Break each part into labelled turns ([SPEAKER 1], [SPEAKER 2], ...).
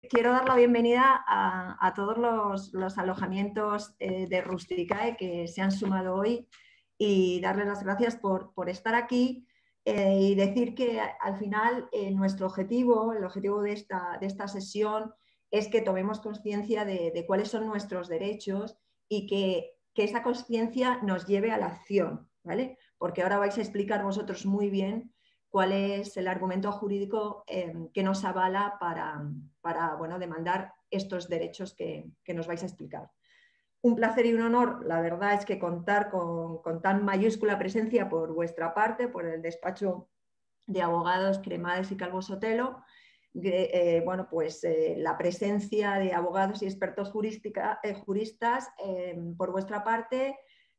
[SPEAKER 1] quiero dar la bienvenida a todos los alojamientos de Rusticae que se han sumado hoy y darles las gracias por estar aquí y decir que al final nuestro objetivo, el objetivo de esta sesión es que tomemos conciencia de cuáles son nuestros derechos y que esa conciencia nos lleve a la acción, ¿vale? Porque ahora vais a explicar vosotros muy bien cuál es el argumento jurídico que nos avala para bueno, demandar estos derechos que nos vais a explicar. Un placer y un honor, la verdad es que contar con tan mayúscula presencia por vuestra parte, por el despacho de abogados Cremades y Calvo Sotelo. Bueno, pues la presencia de abogados y expertos juristas por vuestra parte,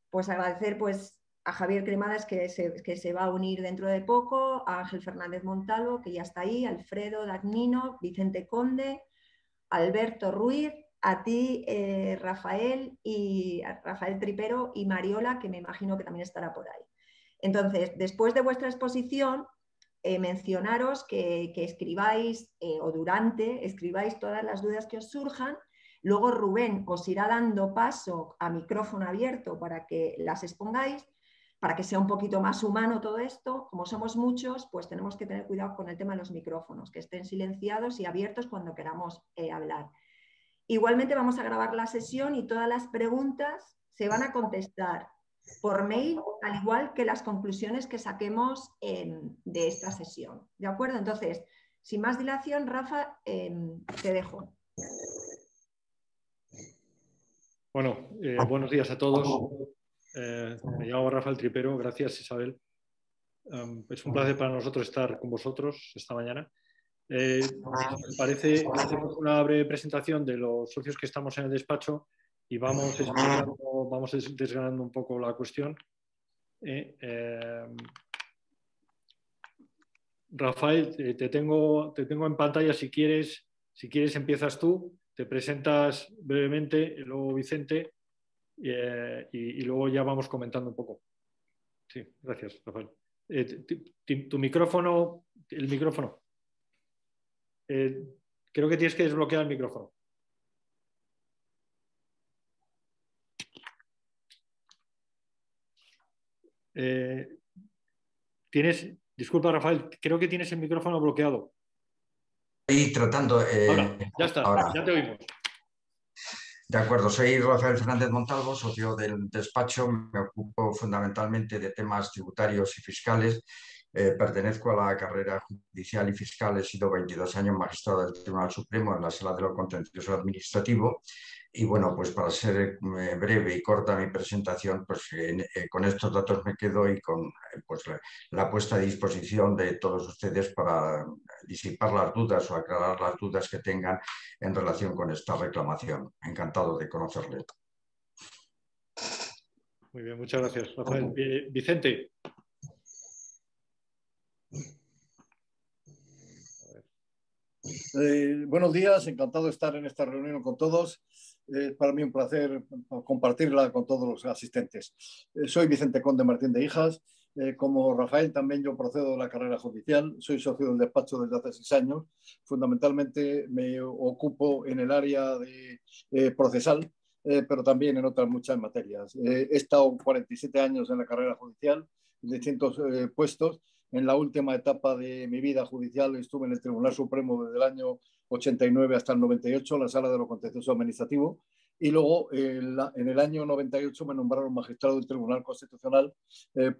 [SPEAKER 1] pues agradecer pues a Javier Cremades que se va a unir dentro de poco, a Ángel Fernández Montalvo que ya está ahí, Alfredo Dagnino, Vicente Conde, Alberto Ruiz, a ti Rafael Tripero y Mariola, que me imagino que también estará por ahí. Entonces, después de vuestra exposición, mencionaros que escribáis o durante escribáis todas las dudas que os surjan. Luego Rubén os irá dando paso a micrófono abierto para que las expongáis, para que sea un poquito más humano todo esto. Como somos muchos, pues tenemos que tener cuidado con el tema de los micrófonos, que estén silenciados y abiertos cuando queramos hablar. Igualmente vamos a grabar la sesión y todas las preguntas se van a contestar por mail, al igual que las conclusiones que saquemos de esta sesión. ¿De acuerdo? Entonces, sin más dilación, Rafa, te dejo.
[SPEAKER 2] Bueno, buenos días a todos. Me llamo Rafael Tripero. Gracias, Isabel. Es un placer para nosotros estar con vosotros esta mañana. Me parece, hacemos una breve presentación de los socios que estamos en el despacho y vamos desgranando un poco la cuestión. Rafael, te tengo en pantalla. Si quieres empiezas tú, te presentas brevemente, luego Vicente y luego ya vamos comentando un poco. Sí, gracias, Rafael. Tu micrófono, el micrófono. Creo que tienes que desbloquear el micrófono. Disculpa, Rafael, creo que tienes el micrófono bloqueado.
[SPEAKER 3] Estoy tratando.
[SPEAKER 2] Ahora, ya está, ahora. Ya te oímos.
[SPEAKER 3] De acuerdo, soy Rafael Fernández Montalvo, socio del despacho. Me ocupo fundamentalmente de temas tributarios y fiscales. Pertenezco a la carrera judicial y fiscal. He sido 22 años magistrado del Tribunal Supremo en la Sala de lo Contencioso Administrativo. Y bueno, pues para ser breve y corta mi presentación, pues con estos datos me quedo y con pues, la puesta a disposición de todos ustedes para disipar las dudas o aclarar las dudas que tengan en relación con esta reclamación. Encantado de conocerle.
[SPEAKER 2] Muy bien, muchas gracias, Rafael. Vicente.
[SPEAKER 4] Buenos días, encantado de estar en esta reunión con todos. Es para mí un placer compartirla con todos los asistentes. Soy Vicente Conde Martín de Hijas. Como Rafael, también yo procedo de la carrera judicial. Soy socio del despacho desde hace 6 años. Fundamentalmente me ocupo en el área de procesal, pero también en otras muchas materias. He estado 47 años en la carrera judicial, en distintos puestos. En la última etapa de mi vida judicial estuve en el Tribunal Supremo desde el año 89 hasta el 98, la Sala de lo Contencioso Administrativo, y luego en el año 98 me nombraron magistrado del Tribunal Constitucional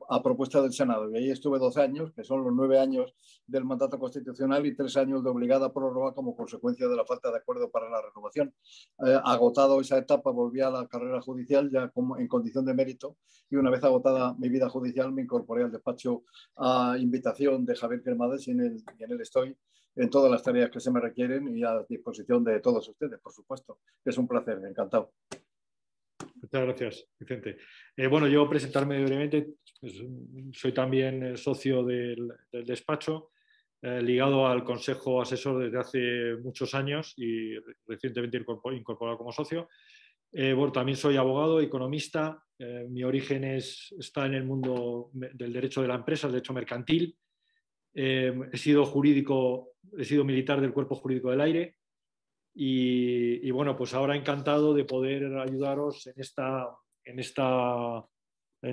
[SPEAKER 4] a propuesta del Senado, y ahí estuve 12 años, que son los 9 años del mandato constitucional y 3 años de obligada prórroga como consecuencia de la falta de acuerdo para la renovación. Agotado esa etapa, volví a la carrera judicial ya como en condición de mérito, y una vez agotada mi vida judicial me incorporé al despacho a invitación de Javier Cremades y en él estoy en todas las tareas que se me requieren y a disposición de todos ustedes, por supuesto. Es un placer, encantado.
[SPEAKER 2] Muchas gracias, Vicente. Bueno, yo presentarme brevemente, soy también socio del despacho, ligado al Consejo Asesor desde hace muchos años y recientemente incorporado como socio. Bueno, también soy abogado, economista. Mi origen está en el mundo del derecho de la empresa, el derecho mercantil. He sido militar del Cuerpo Jurídico del Aire Y bueno, pues ahora encantado de poder ayudaros en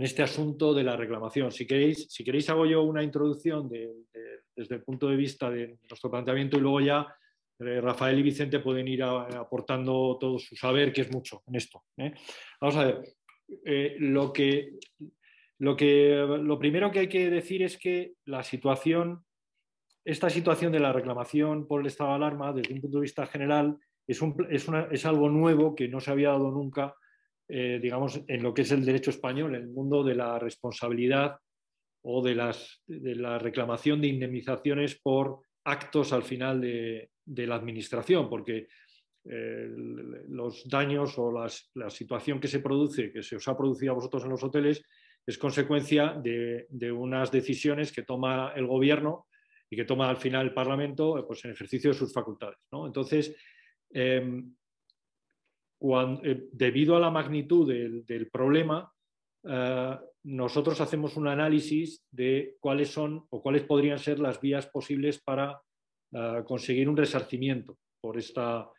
[SPEAKER 2] este asunto de la reclamación. Si queréis hago yo una introducción desde el punto de vista de nuestro planteamiento y luego ya Rafael y Vicente pueden ir aportando todo su saber, que es mucho en esto. Vamos a ver, lo primero que hay que decir es que esta situación de la reclamación por el estado de alarma, desde un punto de vista general, es algo nuevo que no se había dado nunca, digamos, en lo que es el derecho español, en el mundo de la responsabilidad o de la reclamación de indemnizaciones por actos al final de la administración, porque los daños o la situación que se produce, que se os ha producido a vosotros en los hoteles, es consecuencia de unas decisiones que toma el gobierno y que toma al final el Parlamento, pues en ejercicio de sus facultades, ¿no? Entonces, debido a la magnitud del problema, nosotros hacemos un análisis de cuáles son o cuáles podrían ser las vías posibles para conseguir un resarcimiento por esta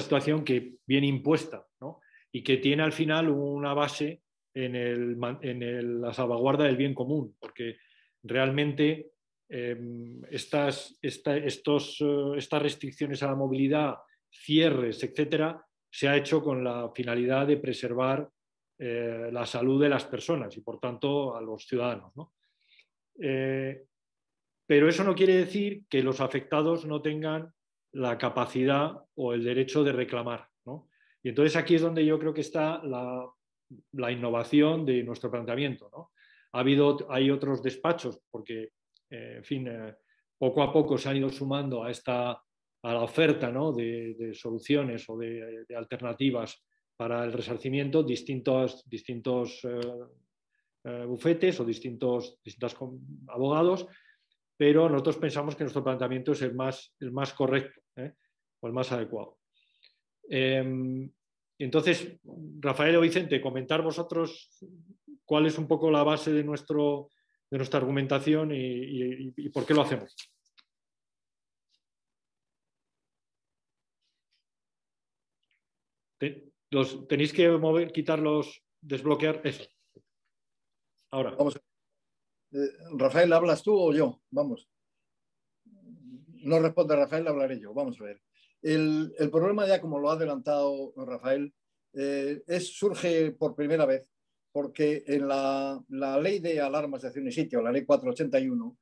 [SPEAKER 2] situación que viene impuesta, ¿no? Y que tiene al final una base en la salvaguarda del bien común, porque realmente estas restricciones a la movilidad, cierres, etcétera, se ha hecho con la finalidad de preservar la salud de las personas y, por tanto, a los ciudadanos, ¿no? Pero eso no quiere decir que los afectados no tengan la capacidad o el derecho de reclamar, ¿no? Y entonces aquí es donde yo creo que está la innovación de nuestro planteamiento, ¿no? Hay otros despachos, porque, en fin, poco a poco se han ido sumando a la oferta, ¿no?, de soluciones o de alternativas para el resarcimiento, distintos bufetes o distintos abogados, pero nosotros pensamos que nuestro planteamiento es el más correcto, o el más adecuado. Entonces, Rafael o Vicente, comentar vosotros cuál es un poco la base de nuestra argumentación y por qué lo hacemos. Tenéis que desbloquear eso. Ahora.
[SPEAKER 4] Vamos. Rafael, ¿hablas tú o yo? Vamos. No responde Rafael, hablaré yo. Vamos a ver. El problema, ya como lo ha adelantado Rafael, surge por primera vez porque en la ley de alarmas de acción y sitio, la ley 481,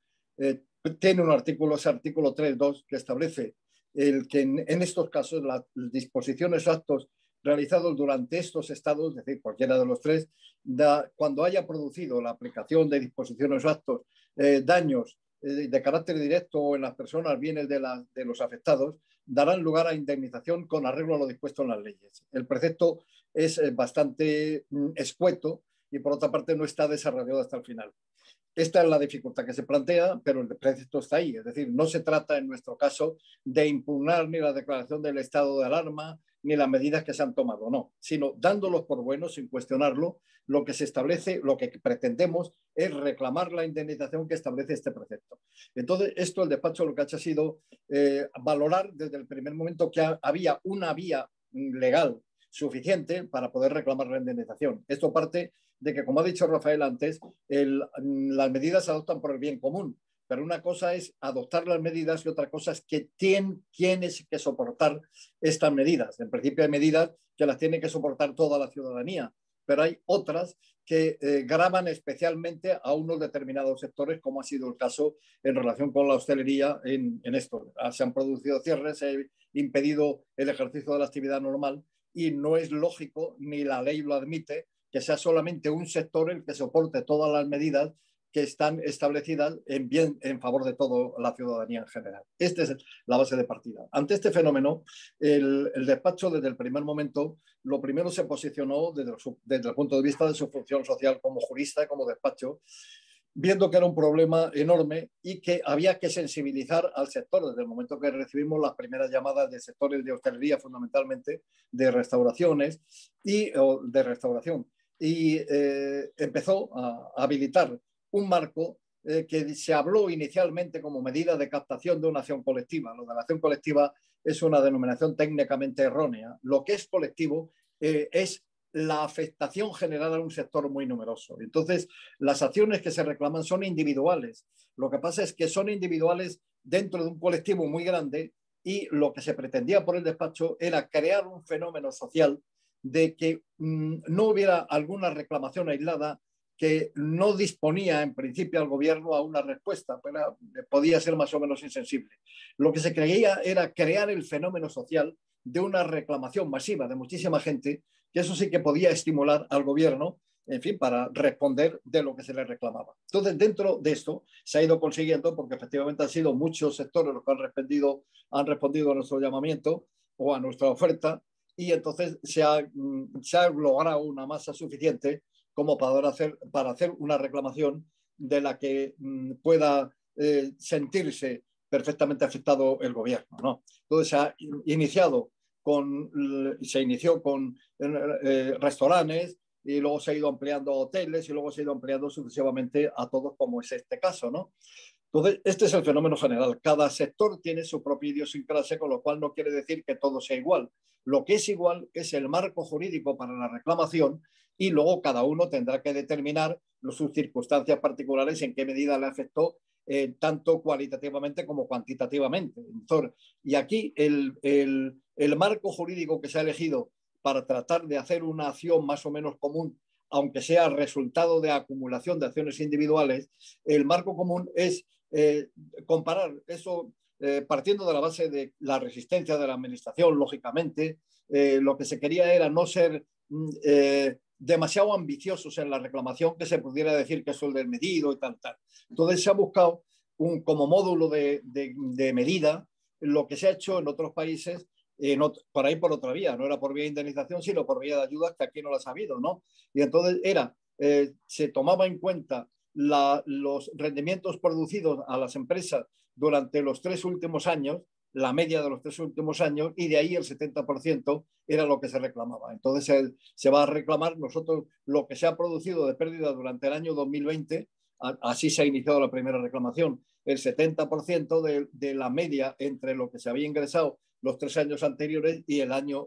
[SPEAKER 4] tiene un artículo, ese artículo 3.2, que establece que en estos casos las disposiciones o actos realizados durante estos estados, es decir, cualquiera de los tres, cuando haya producido la aplicación de disposiciones o actos daños de carácter directo en las personas, bienes de los afectados, darán lugar a indemnización con arreglo a lo dispuesto en las leyes. El precepto es bastante escueto y, por otra parte, no está desarrollado hasta el final. Esta es la dificultad que se plantea, pero el precepto está ahí. Es decir, no se trata en nuestro caso de impugnar ni la declaración del estado de alarma ni las medidas que se han tomado, no, sino dándolos por buenos sin cuestionarlo. Lo que se establece, lo que pretendemos es reclamar la indemnización que establece este precepto. Entonces, esto el despacho lo que ha hecho ha sido valorar desde el primer momento que había una vía legal suficiente para poder reclamar la indemnización. Esto parte de que, como ha dicho Rafael antes, las medidas se adoptan por el bien común, pero una cosa es adoptar las medidas y otra cosa es que tienes que soportar estas medidas. En principio hay medidas que las tiene que soportar toda la ciudadanía, pero hay otras que gravan especialmente a unos determinados sectores, como ha sido el caso en relación con la hostelería en esto. Se han producido cierres, se ha impedido el ejercicio de la actividad normal y no es lógico, ni la ley lo admite, que sea solamente un sector el que soporte todas las medidas que están establecidas en favor de toda la ciudadanía en general. Esta es la base de partida. Ante este fenómeno, el despacho desde el primer momento, lo primero se posicionó desde el punto de vista de su función social como jurista, como despacho, viendo que era un problema enorme y que había que sensibilizar al sector desde el momento que recibimos las primeras llamadas de sectores de hostelería, fundamentalmente de restauraciones y de restauración. Y empezó a habilitar un marco que se habló inicialmente como medida de captación de una acción colectiva. Lo de la acción colectiva es una denominación técnicamente errónea. Lo que es colectivo es la afectación generada a un sector muy numeroso. Entonces, las acciones que se reclaman son individuales. Lo que pasa es que son individuales dentro de un colectivo muy grande y lo que se pretendía por el despacho era crear un fenómeno social de que no hubiera alguna reclamación aislada que no disponía en principio al gobierno a una respuesta, pero podía ser más o menos insensible. Lo que se creía era crear el fenómeno social de una reclamación masiva de muchísima gente, que eso sí que podía estimular al gobierno, en fin, para responder de lo que se le reclamaba. Entonces, dentro de esto se ha ido consiguiendo, porque efectivamente han sido muchos sectores los que han respondido a nuestro llamamiento o a nuestra oferta, y entonces se ha logrado una masa suficiente como para hacer una reclamación de la que pueda sentirse perfectamente afectado el gobierno, ¿no? Entonces se inició con restaurantes, y luego se ha ido ampliando a hoteles y luego se ha ido ampliando sucesivamente a todos, como es este caso, ¿no? Entonces, este es el fenómeno general. Cada sector tiene su propia idiosincrasia, con lo cual no quiere decir que todo sea igual. Lo que es igual es el marco jurídico para la reclamación, y luego cada uno tendrá que determinar sus circunstancias particulares, en qué medida le afectó tanto cualitativamente como cuantitativamente. Entonces, y aquí el marco jurídico que se ha elegido para tratar de hacer una acción más o menos común, aunque sea resultado de acumulación de acciones individuales, el marco común es comparar eso partiendo de la base de la resistencia de la administración, lógicamente. Lo que se quería era no ser demasiado ambiciosos en la reclamación, que se pudiera decir que eso es el medido y tal. Entonces se ha buscado como módulo de medida lo que se ha hecho en otros países, por ahí por otra vía, no era por vía de indemnización, sino por vía de ayudas, que aquí no las ha habido, ¿no? Y entonces se tomaba en cuenta los rendimientos producidos a las empresas durante los 3 últimos años, la media de los 3 últimos años, y de ahí el 70% era lo que se reclamaba. Entonces se va a reclamar nosotros lo que se ha producido de pérdida durante el año 2020, así se ha iniciado la primera reclamación, el 70% de la media entre lo que se había ingresado los 3 años anteriores y el año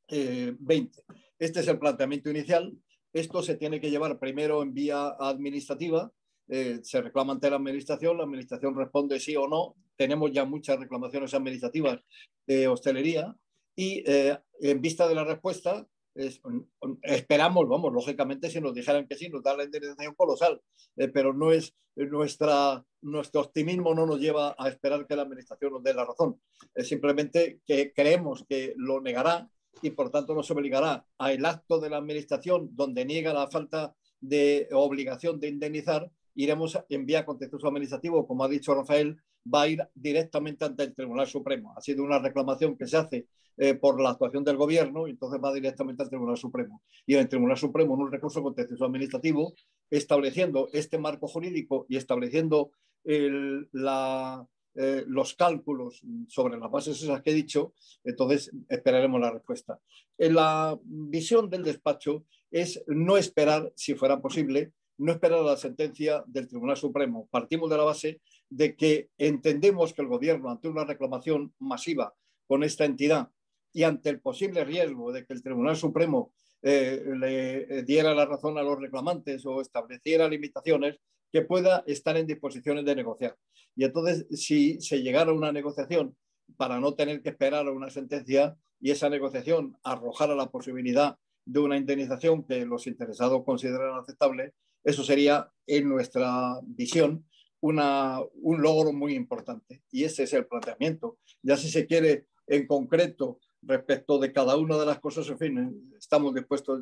[SPEAKER 4] 20. Este es el planteamiento inicial. Esto se tiene que llevar primero en vía administrativa. Se reclama ante la administración responde sí o no. Tenemos ya muchas reclamaciones administrativas de hostelería y en vista de la respuesta esperamos, vamos, lógicamente si nos dijeran que sí, nos da la indemnización colosal, pero no es nuestro optimismo no nos lleva a esperar que la administración nos dé la razón. Simplemente que creemos que lo negará y por tanto nos obligará al acto de la administración donde niega la falta de obligación de indemnizar. Iremos en vía contencioso administrativo, como ha dicho Rafael, va a ir directamente ante el Tribunal Supremo. Ha sido una reclamación que se hace por la actuación del gobierno, y entonces va directamente al Tribunal Supremo. Y en el Tribunal Supremo, en un recurso contencioso administrativo, estableciendo este marco jurídico y estableciendo los cálculos sobre las bases esas que he dicho, entonces esperaremos la respuesta. La visión del despacho es no esperar, si fuera posible, no esperar a la sentencia del Tribunal Supremo. Partimos de la base de que entendemos que el gobierno, ante una reclamación masiva con esta entidad y ante el posible riesgo de que el Tribunal Supremo le diera la razón a los reclamantes o estableciera limitaciones, que pueda estar en disposiciones de negociar. Y entonces, si se llegara a una negociación para no tener que esperar a una sentencia y esa negociación arrojara la posibilidad de una indemnización que los interesados consideran aceptable, eso sería, en nuestra visión, un logro muy importante. Y ese es el planteamiento. Ya si se quiere en concreto respecto de cada una de las cosas, en fin, estamos dispuestos,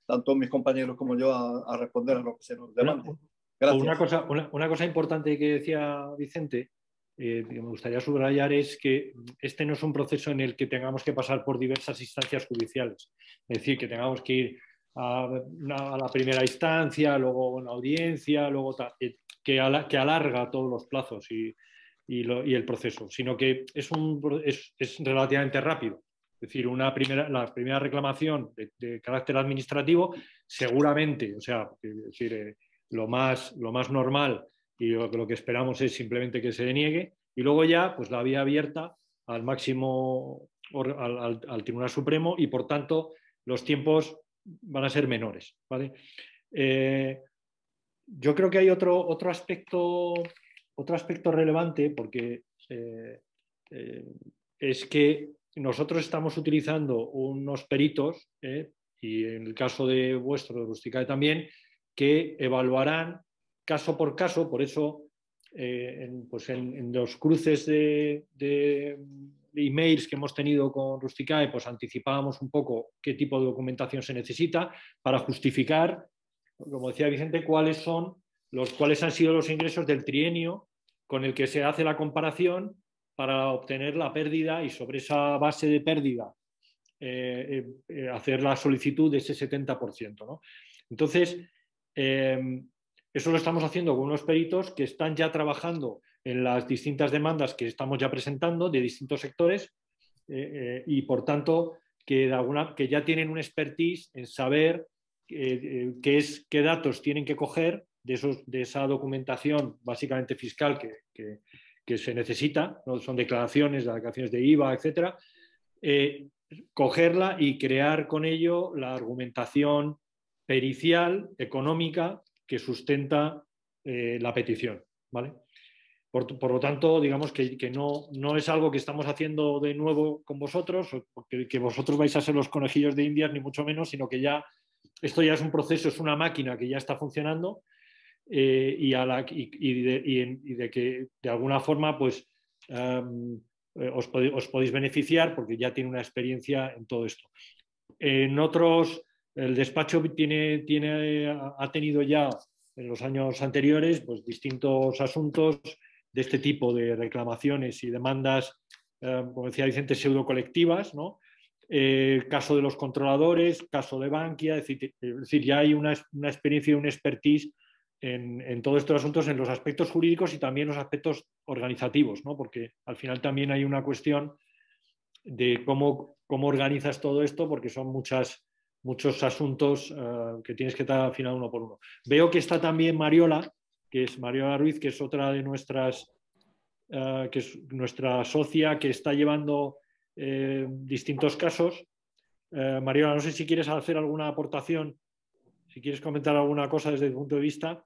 [SPEAKER 4] tanto mis compañeros como yo, a responder a lo que se nos demande.
[SPEAKER 2] Gracias. Una cosa importante que decía Vicente, que me gustaría subrayar, es que este no es un proceso en el que tengamos que pasar por diversas instancias judiciales. Es decir, que tengamos que ir a la primera instancia, luego una audiencia, luego que alarga todos los plazos y el proceso, sino que es relativamente rápido. Es decir, la primera reclamación de carácter administrativo, seguramente, o sea, es decir, lo más normal, y lo que esperamos es simplemente que se deniegue, y luego ya pues la vía abierta al máximo, al Tribunal Supremo, y por tanto los tiempos van a ser menores, ¿vale? Yo creo que hay otro aspecto relevante, porque es que nosotros estamos utilizando unos peritos, y en el caso de vuestro, de Rusticae también, que evaluarán caso por caso. Por eso en los cruces de emails que hemos tenido con Rusticae, pues anticipábamos un poco qué tipo de documentación se necesita para justificar, como decía Vicente, cuáles han sido los ingresos del trienio con el que se hace la comparación para obtener la pérdida, y sobre esa base de pérdida hacer la solicitud de ese 70%, ¿no? Entonces, eso lo estamos haciendo con unos peritos que están ya trabajando en las distintas demandas que estamos ya presentando de distintos sectores, y por tanto que ya tienen un expertise en saber qué datos tienen que coger de esa documentación básicamente fiscal que se necesita, ¿no? Son declaraciones de IVA, etcétera, cogerla y crear con ello la argumentación pericial, económica, que sustenta la petición, ¿vale? Por lo tanto, digamos que no es algo que estamos haciendo de nuevo con vosotros, o que vosotros vais a ser los conejillos de Indias, ni mucho menos, sino que esto ya es un proceso, es una máquina que ya está funcionando, y de que de alguna forma pues os podéis beneficiar, porque ya tiene una experiencia en todo esto. El despacho ha tenido ya en los años anteriores pues distintos asuntos de este tipo de reclamaciones y demandas, como decía Vicente, pseudocolectivas, ¿no? Caso de los controladores, caso de Bankia, es decir, ya hay una experiencia y un expertise en todos estos asuntos, en los aspectos jurídicos y también los aspectos organizativos, ¿no? Porque al final también hay una cuestión de cómo organizas todo esto, porque son muchos asuntos que tienes que estar al final uno por uno. Veo que está también Mariola, que es Mariola Ruiz, que es otra de que es nuestra socia, que está llevando distintos casos. Mariola, no sé si quieres hacer alguna aportación, si quieres comentar alguna cosa desde tu punto de vista.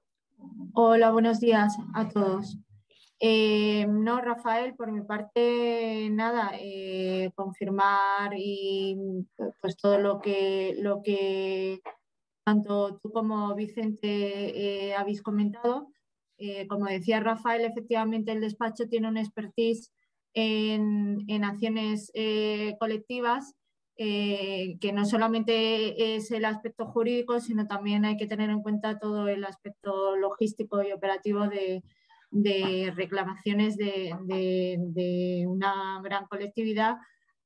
[SPEAKER 5] Hola, buenos días a todos. No, Rafael, por mi parte, nada, confirmar y pues todo lo que tanto tú como Vicente habéis comentado. Como decía Rafael, efectivamente el despacho tiene un expertise en acciones colectivas, que no solamente es el aspecto jurídico, sino también hay que tener en cuenta todo el aspecto logístico y operativo de reclamaciones de una gran colectividad,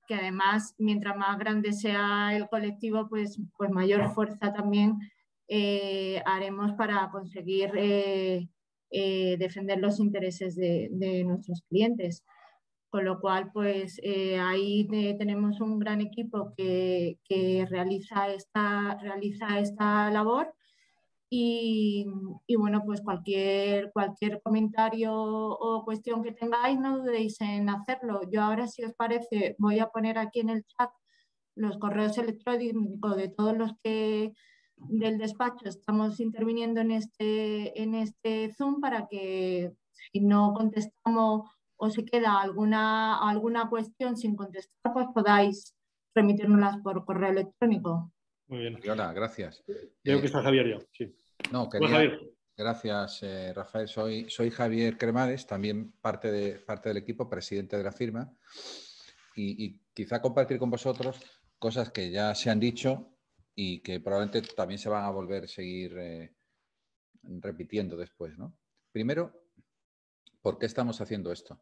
[SPEAKER 5] que además, mientras más grande sea el colectivo, pues mayor fuerza también haremos para conseguir defender los intereses de nuestros clientes. Con lo cual, pues ahí tenemos un gran equipo que realiza esta labor. Y bueno, pues cualquier comentario o cuestión que tengáis, no dudéis en hacerlo. Yo ahora, si os parece, voy a poner aquí en el chat los correos electrónicos de todos los que del despacho estamos interviniendo en este Zoom, para que si no contestamos o se queda alguna cuestión sin contestar, pues podáis remitirnoslas por correo electrónico.
[SPEAKER 2] Muy bien.
[SPEAKER 6] Hola, gracias.
[SPEAKER 2] Veo que está Javier ya. Sí.
[SPEAKER 6] No,
[SPEAKER 2] Hola, Javier.
[SPEAKER 6] Gracias, Rafael. Soy Javier Cremades, también parte del equipo, presidente de la firma, y quizá compartir con vosotros cosas que ya se han dicho y que probablemente también se van a volver a seguir repitiendo después, ¿no? Primero, ¿por qué estamos haciendo esto?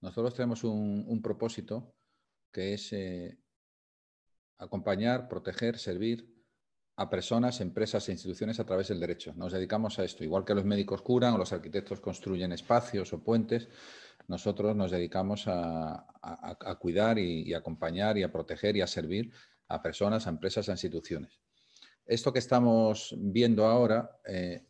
[SPEAKER 6] Nosotros tenemos un propósito, que es acompañar, proteger, servir a personas, empresas e instituciones a través del derecho. Nos dedicamos a esto. Igual que los médicos curan o los arquitectos construyen espacios o puentes, nosotros nos dedicamos a cuidar y acompañar y a proteger y a servir a personas, a empresas, a instituciones. Esto que estamos viendo ahora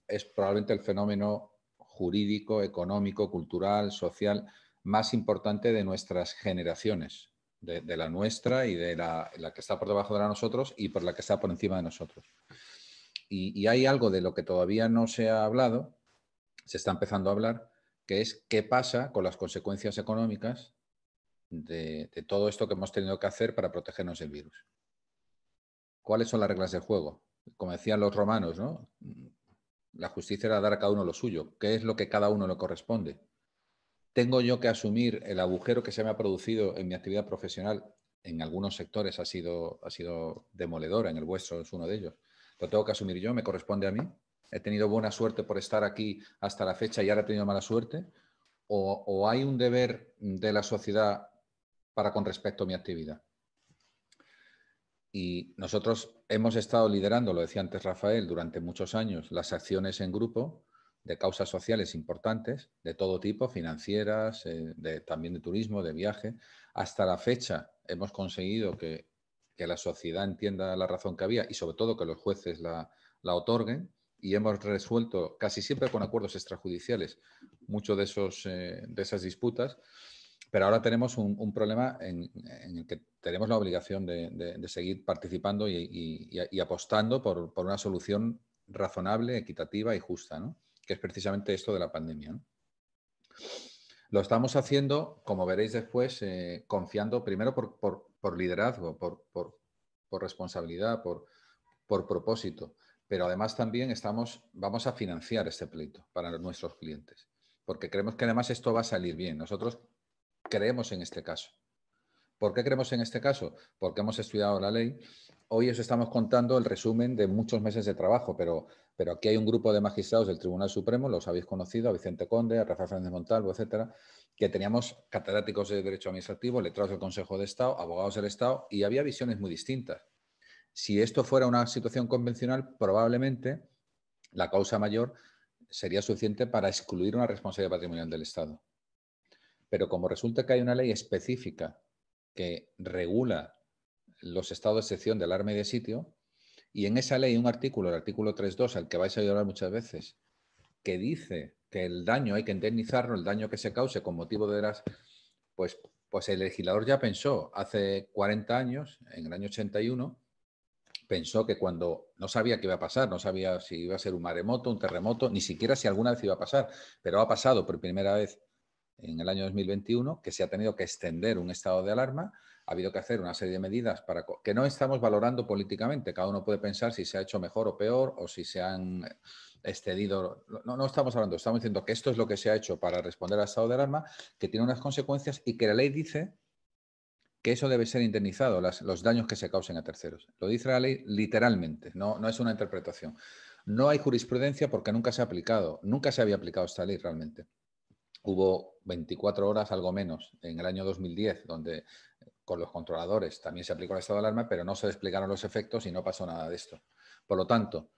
[SPEAKER 6] es probablemente el fenómeno jurídico, económico, cultural, social más importante de nuestras generaciones, de la nuestra y de la que está por debajo de nosotros y por la que está por encima de nosotros. Y hay algo de lo que todavía no se ha hablado, se está empezando a hablar, que es qué pasa con las consecuencias económicas de todo esto que hemos tenido que hacer para protegernos del virus. ¿Cuáles son las reglas del juego? Como decían los romanos, ¿no? La justicia era dar a cada uno lo suyo. ¿Qué es lo que cada uno le corresponde? ¿Tengo yo que asumir el agujero que se me ha producido en mi actividad profesional? En algunos sectores ha sido demoledora, en el vuestro es uno de ellos. ¿Lo tengo que asumir yo? ¿Me corresponde a mí? ¿He tenido buena suerte por estar aquí hasta la fecha y ahora he tenido mala suerte? ¿O hay un deber de la sociedad para con respecto a mi actividad? Y nosotros hemos estado liderando, lo decía antes Rafael, durante muchos años las acciones en grupo de causas sociales importantes, de todo tipo, financieras, también de turismo, de viaje. Hasta la fecha hemos conseguido que la sociedad entienda la razón que había y sobre todo que los jueces la otorguen, y hemos resuelto casi siempre con acuerdos extrajudiciales muchos de esas disputas. Pero ahora tenemos un problema en el que tenemos la obligación de seguir participando y apostando por una solución razonable, equitativa y justa, ¿no? Que es precisamente esto de la pandemia, ¿no? Lo estamos haciendo, como veréis después, confiando primero por liderazgo, por responsabilidad, por propósito, pero además también vamos a financiar este pleito para nuestros clientes, porque creemos que además esto va a salir bien. Nosotros creemos en este caso. ¿Por qué creemos en este caso? Porque hemos estudiado la ley. Hoy os estamos contando el resumen de muchos meses de trabajo, pero aquí hay un grupo de magistrados del Tribunal Supremo, los habéis conocido, a Vicente Conde, a Rafael Fernández Montalvo, etcétera, que teníamos catedráticos de Derecho Administrativo, letrados del Consejo de Estado, abogados del Estado, y había visiones muy distintas. Si esto fuera una situación convencional, probablemente la causa mayor sería suficiente para excluir una responsabilidad patrimonial del Estado. Pero como resulta que hay una ley específica que regula los estados de excepción de alarma y de sitio, y en esa ley hay un artículo, el artículo 3.2, al que vais a oír hablar muchas veces, que dice que el daño hay que indemnizarlo, el daño que se cause con motivo de las... Pues el legislador ya pensó hace 40 años, en el año 81, pensó que cuando no sabía qué iba a pasar, no sabía si iba a ser un maremoto, un terremoto, ni siquiera si alguna vez iba a pasar, pero ha pasado por primera vez en el año 2021, que se ha tenido que extender un estado de alarma, ha habido que hacer una serie de medidas que no estamos valorando políticamente. Cada uno puede pensar si se ha hecho mejor o peor o si se han excedido. No estamos hablando, estamos diciendo que esto es lo que se ha hecho para responder al estado de alarma, que tiene unas consecuencias y que la ley dice que eso debe ser indemnizado, los daños que se causen a terceros. Lo dice la ley literalmente, no es una interpretación. No hay jurisprudencia porque nunca se ha aplicado, nunca se había aplicado esta ley realmente. Hubo 24 horas, algo menos, en el año 2010, donde con los controladores también se aplicó el estado de alarma, pero no se desplegaron los efectos y no pasó nada de esto. Por lo tanto,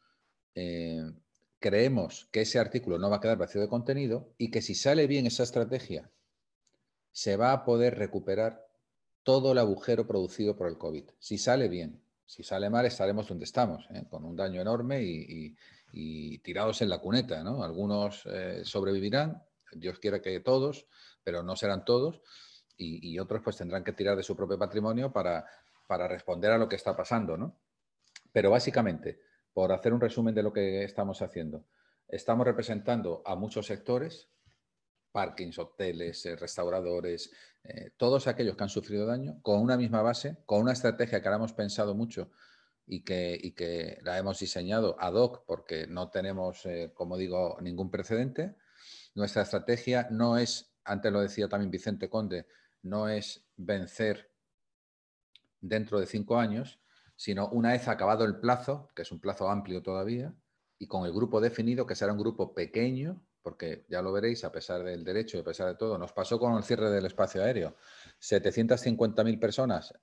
[SPEAKER 6] creemos que ese artículo no va a quedar vacío de contenido y que si sale bien esa estrategia, se va a poder recuperar todo el agujero producido por el COVID. Si sale bien. Si sale mal, estaremos donde estamos, con un daño enorme y tirados en la cuneta, ¿no? Algunos sobrevivirán, Dios quiera que todos, pero no serán todos, y otros pues tendrán que tirar de su propio patrimonio para responder a lo que está pasando, ¿no? Pero básicamente, por hacer un resumen de lo que estamos haciendo, estamos representando a muchos sectores, parkings, hoteles, restauradores, todos aquellos que han sufrido daño, con una misma base, con una estrategia que ahora hemos pensado mucho y que la hemos diseñado ad hoc porque no tenemos, como digo, ningún precedente. Nuestra estrategia no es, antes lo decía también Vicente Conde, no es vencer dentro de 5 años, sino una vez acabado el plazo, que es un plazo amplio todavía, y con el grupo definido, que será un grupo pequeño, porque ya lo veréis, a pesar del derecho y a pesar de todo, nos pasó con el cierre del espacio aéreo. 750.000 personas,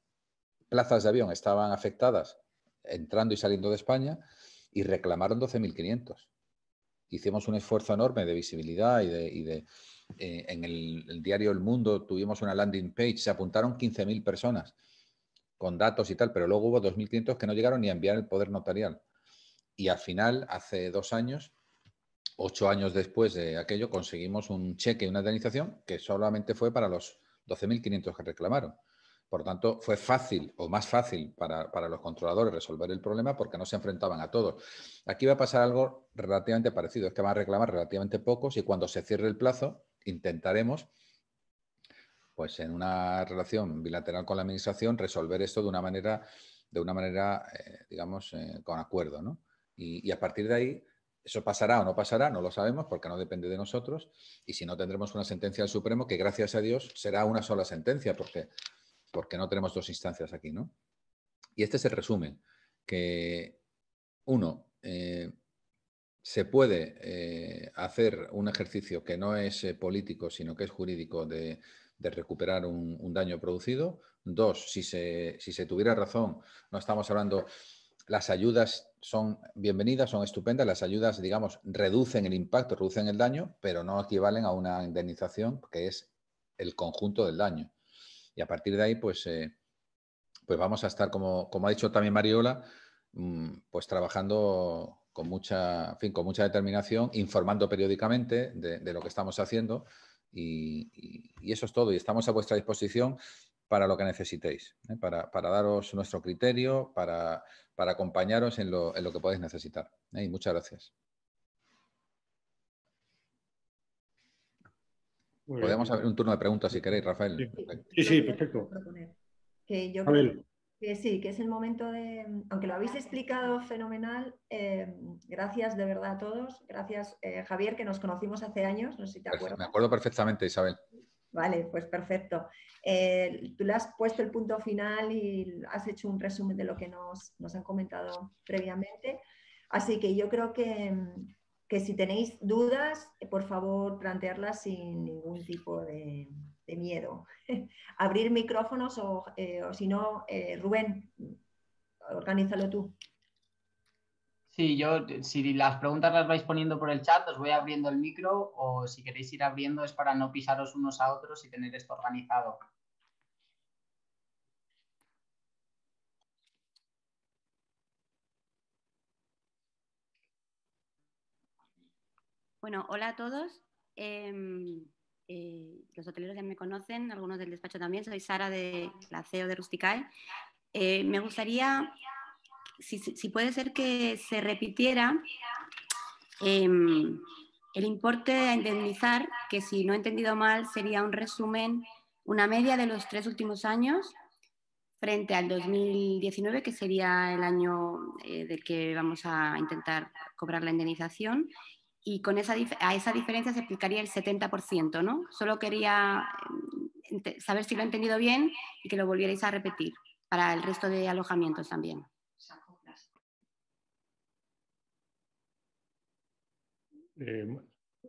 [SPEAKER 6] plazas de avión estaban afectadas entrando y saliendo de España y reclamaron 12.500. Hicimos un esfuerzo enorme de visibilidad en el diario El Mundo tuvimos una landing page, se apuntaron 15.000 personas con datos y tal, pero luego hubo 2.500 que no llegaron ni a enviar el poder notarial. Y al final, hace 2 años, 8 años después de aquello, conseguimos un cheque, una indemnización que solamente fue para los 12.500 que reclamaron. Por tanto, fue fácil o más fácil para los controladores resolver el problema porque no se enfrentaban a todos. Aquí va a pasar algo relativamente parecido, es que van a reclamar relativamente pocos y cuando se cierre el plazo intentaremos, pues en una relación bilateral con la administración, resolver esto de una manera digamos, con acuerdo, ¿no? Y a partir de ahí, eso pasará o no pasará, no lo sabemos porque no depende de nosotros y si no tendremos una sentencia del Supremo que gracias a Dios será una sola sentencia porque no tenemos 2 instancias aquí, ¿no? Y este es el resumen, que uno, se puede hacer un ejercicio que no es político, sino que es jurídico de recuperar un daño producido. 2, si se tuviera razón, no estamos hablando, las ayudas son bienvenidas, son estupendas, las ayudas, digamos, reducen el impacto, reducen el daño, pero no equivalen a una indemnización que es el conjunto del daño. Y a partir de ahí, pues vamos a estar, como ha dicho también Mariola, pues trabajando con mucha determinación, informando periódicamente de lo que estamos haciendo y eso es todo. Y estamos a vuestra disposición para lo que necesitéis, para daros nuestro criterio, para acompañaros en lo que podéis necesitar. Y muchas gracias. Podemos abrir un turno de preguntas si queréis, Rafael.
[SPEAKER 2] Sí, perfecto.
[SPEAKER 1] Que yo creo que sí, que es el momento de, aunque lo habéis explicado fenomenal, gracias de verdad a todos. Gracias, Javier, que nos conocimos hace años, no sé si te acuerdas.
[SPEAKER 6] Me acuerdo perfectamente, Isabel.
[SPEAKER 1] Vale, pues perfecto. Tú le has puesto el punto final y has hecho un resumen de lo que nos han comentado previamente. Así que yo creo que si tenéis dudas, por favor, plantearlas sin ningún tipo de miedo. Abrir micrófonos o si no, Rubén, organízalo tú.
[SPEAKER 7] Sí, si las preguntas las vais poniendo por el chat, os voy abriendo el micro o si queréis ir abriendo es para no pisaros unos a otros y tener esto organizado.
[SPEAKER 8] Bueno, hola a todos. Los hoteleros ya me conocen, algunos del despacho también. Soy Sara, de la CEO de Rusticae. Me gustaría, si puede ser que se repitiera el importe a indemnizar, que si no he entendido mal sería un resumen, una media de los 3 últimos años frente al 2019, que sería el año del que vamos a intentar cobrar la indemnización. Y a esa diferencia se aplicaría el 70%, ¿no? Solo quería saber si lo he entendido bien y que lo volvierais a repetir para el resto de alojamientos también.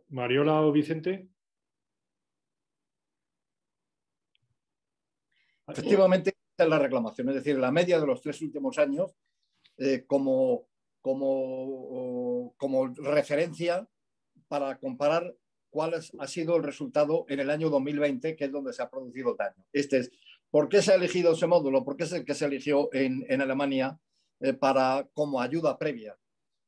[SPEAKER 2] Mariola o Vicente.
[SPEAKER 4] Efectivamente, esta es la reclamación, es decir, la media de los 3 últimos años como referencia para comparar cuál ha sido el resultado en el año 2020, que es donde se ha producido el daño. ¿Por qué se ha elegido ese módulo? ¿Por qué es el que se eligió en Alemania como ayuda previa?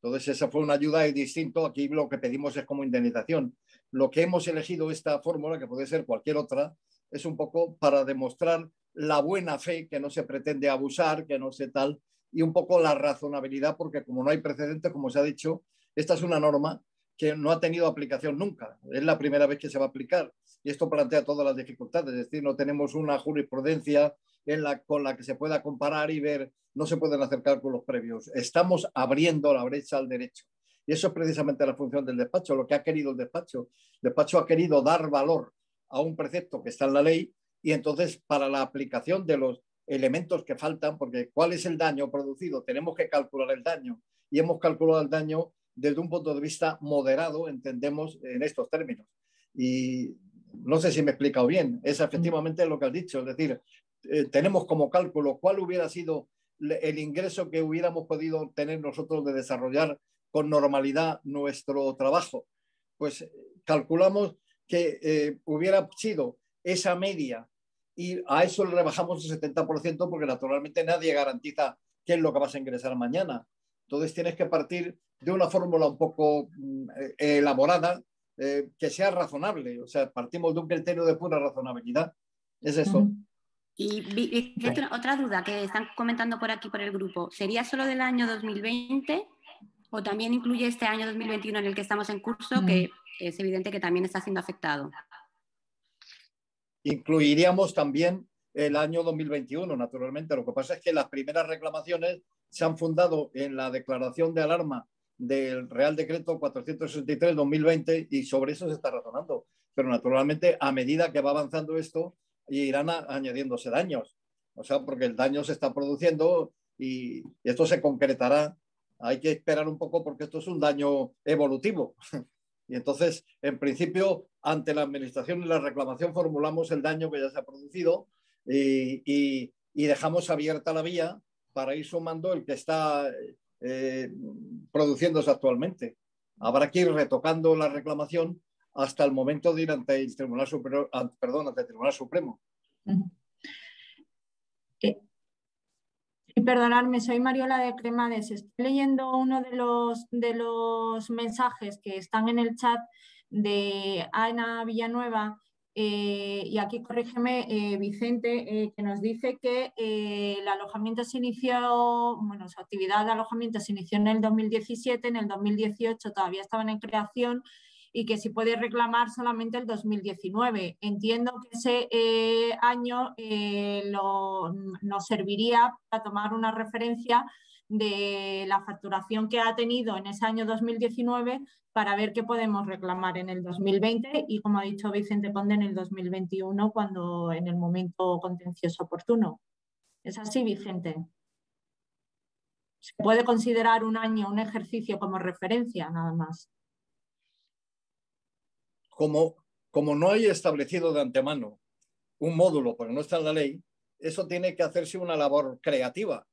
[SPEAKER 4] Entonces, esa fue una ayuda distinta. Aquí lo que pedimos es como indemnización. Lo que hemos elegido esta fórmula, que puede ser cualquier otra, es un poco para demostrar la buena fe, que no se pretende abusar, que no se tal, y un poco la razonabilidad, porque como no hay precedentes, como se ha dicho, esta es una norma que no ha tenido aplicación nunca. Es la primera vez que se va a aplicar. Y esto plantea todas las dificultades. Es decir, no tenemos una jurisprudencia con la que se pueda comparar y ver, no se pueden hacer cálculos previos. Estamos abriendo la brecha al derecho. Y eso es precisamente la función del despacho, lo que ha querido el despacho. El despacho ha querido dar valor a un precepto que está en la ley y entonces para la aplicación de los elementos que faltan, porque ¿cuál es el daño producido? Tenemos que calcular el daño y hemos calculado el daño desde un punto de vista moderado, entendemos, en estos términos. Y no sé si me he explicado bien, es efectivamente lo que has dicho, es decir, tenemos como cálculo cuál hubiera sido el ingreso que hubiéramos podido tener nosotros de desarrollar con normalidad nuestro trabajo. Pues calculamos que hubiera sido esa media y a eso le rebajamos el 70% porque naturalmente nadie garantiza qué es lo que vas a ingresar mañana. Entonces tienes que partir de una fórmula un poco elaborada, que sea razonable. O sea, partimos de un criterio de pura razonabilidad. Es eso.
[SPEAKER 8] Y otra duda que están comentando por aquí por el grupo, ¿sería solo del año 2020 o también incluye este año 2021 en el que estamos en curso, que es evidente que también está siendo afectado?
[SPEAKER 4] Incluiríamos también el año 2021, naturalmente. Lo que pasa es que las primeras reclamaciones se han fundado en la declaración de alarma del Real Decreto 463-2020 y sobre eso se está razonando. Pero naturalmente, a medida que va avanzando esto, irán añadiéndose daños. O sea, porque el daño se está produciendo y esto se concretará. Hay que esperar un poco porque esto es un daño evolutivo. Y entonces, en principio, ante la administración y la reclamación formulamos el daño que ya se ha producido y dejamos abierta la vía para ir sumando el que está produciéndose actualmente. Habrá que ir retocando la reclamación hasta el momento de ir ante el Tribunal Superior, ante el Tribunal Supremo.
[SPEAKER 5] Y perdonadme, soy Mariola de Cremades. Estoy leyendo uno de los mensajes que están en el chat de Ana Villanueva y aquí corrígeme, Vicente, que nos dice que el alojamiento se inició, bueno, su actividad de alojamiento se inició en el 2017, en el 2018 todavía estaban en creación y que si puede reclamar solamente el 2019. Entiendo que ese año nos serviría para tomar una referencia de la facturación que ha tenido en ese año 2019 para ver qué podemos reclamar en el 2020 y, como ha dicho Vicente Conde, en el 2021 cuando en el momento contencioso oportuno. ¿Es así, Vicente? ¿Se puede considerar un año, un ejercicio como referencia nada más?
[SPEAKER 4] Como no hay establecido de antemano un módulo, porque no está en la ley, eso tiene que hacerse una labor creativa.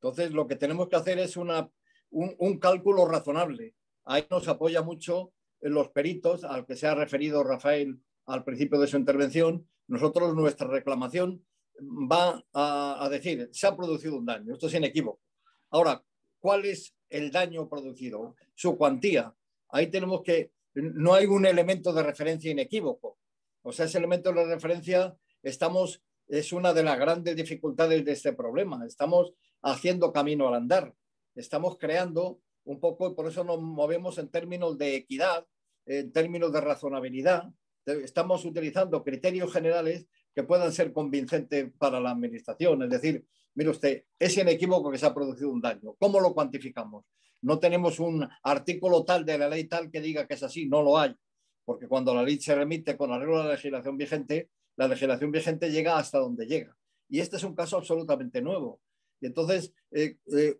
[SPEAKER 4] Entonces, lo que tenemos que hacer es un cálculo razonable. Ahí nos apoya mucho los peritos, al que se ha referido Rafael al principio de su intervención. Nosotros, nuestra reclamación va a decir, se ha producido un daño, esto es inequívoco. Ahora, ¿cuál es el daño producido? Su cuantía. Ahí tenemos que, no hay un elemento de referencia inequívoco. O sea, ese elemento de referencia es una de las grandes dificultades de este problema. Estamos haciendo camino al andar. Estamos creando un poco, y por eso nos movemos en términos de equidad, en términos de razonabilidad. Estamos utilizando criterios generales que puedan ser convincentes para la administración. Es decir, mire usted, es inequívoco que se ha producido un daño. ¿Cómo lo cuantificamos? No tenemos un artículo tal de la ley tal que diga que es así, no lo hay. Porque cuando la ley se remite con arreglo a la legislación vigente llega hasta donde llega. Y este es un caso absolutamente nuevo. Y entonces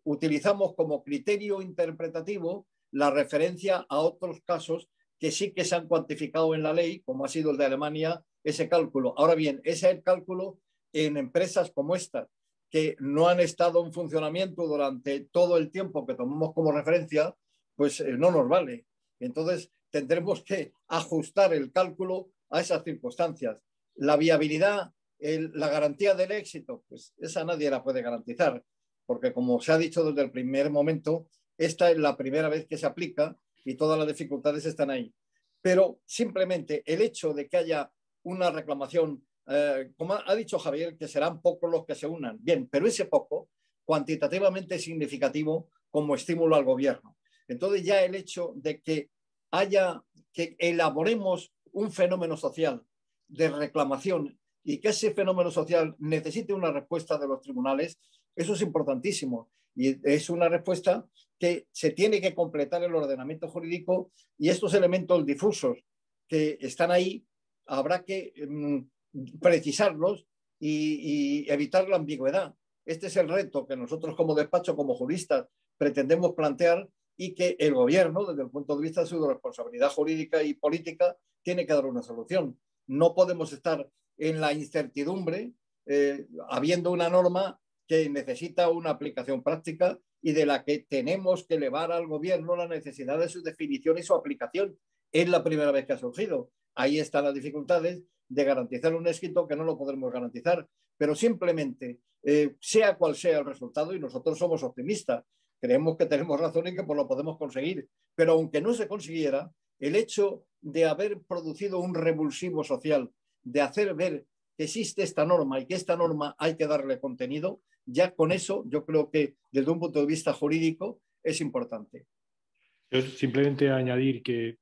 [SPEAKER 4] utilizamos como criterio interpretativo la referencia a otros casos que sí que se han cuantificado en la ley, como ha sido el de Alemania, ese cálculo. Ahora bien, ese es el cálculo en empresas como esta, que no han estado en funcionamiento durante todo el tiempo que tomamos como referencia, pues no nos vale. Entonces tendremos que ajustar el cálculo a esas circunstancias. La viabilidad, la garantía del éxito, pues esa nadie la puede garantizar, porque como se ha dicho desde el primer momento, esta es la primera vez que se aplica y todas las dificultades están ahí. Pero simplemente el hecho de que haya una reclamación, como ha dicho Javier, que serán pocos los que se unan, bien, pero ese poco cuantitativamente significativo como estímulo al gobierno. Entonces ya el hecho de que elaboremos un fenómeno social de reclamación y que ese fenómeno social necesite una respuesta de los tribunales, eso es importantísimo. Y es una respuesta que se tiene que completar el ordenamiento jurídico y estos elementos difusos que están ahí, habrá que precisarlos y evitar la ambigüedad. Este es el reto que nosotros como despacho, como juristas, pretendemos plantear y que el gobierno, desde el punto de vista de su responsabilidad jurídica y política, tiene que dar una solución. No podemos estar en la incertidumbre habiendo una norma que necesita una aplicación práctica y de la que tenemos que elevar al gobierno la necesidad de su definición y su aplicación. Es la primera vez que ha surgido. Ahí están las dificultades de garantizar un éxito que no lo podremos garantizar, pero simplemente, sea cual sea el resultado, y nosotros somos optimistas, creemos que tenemos razón y que pues, lo podemos conseguir. Pero aunque no se consiguiera, el hecho de haber producido un revulsivo social, de hacer ver que existe esta norma y que esta norma hay que darle contenido, ya con eso yo creo que desde un punto de vista jurídico es importante.
[SPEAKER 2] Yo simplemente añadir que,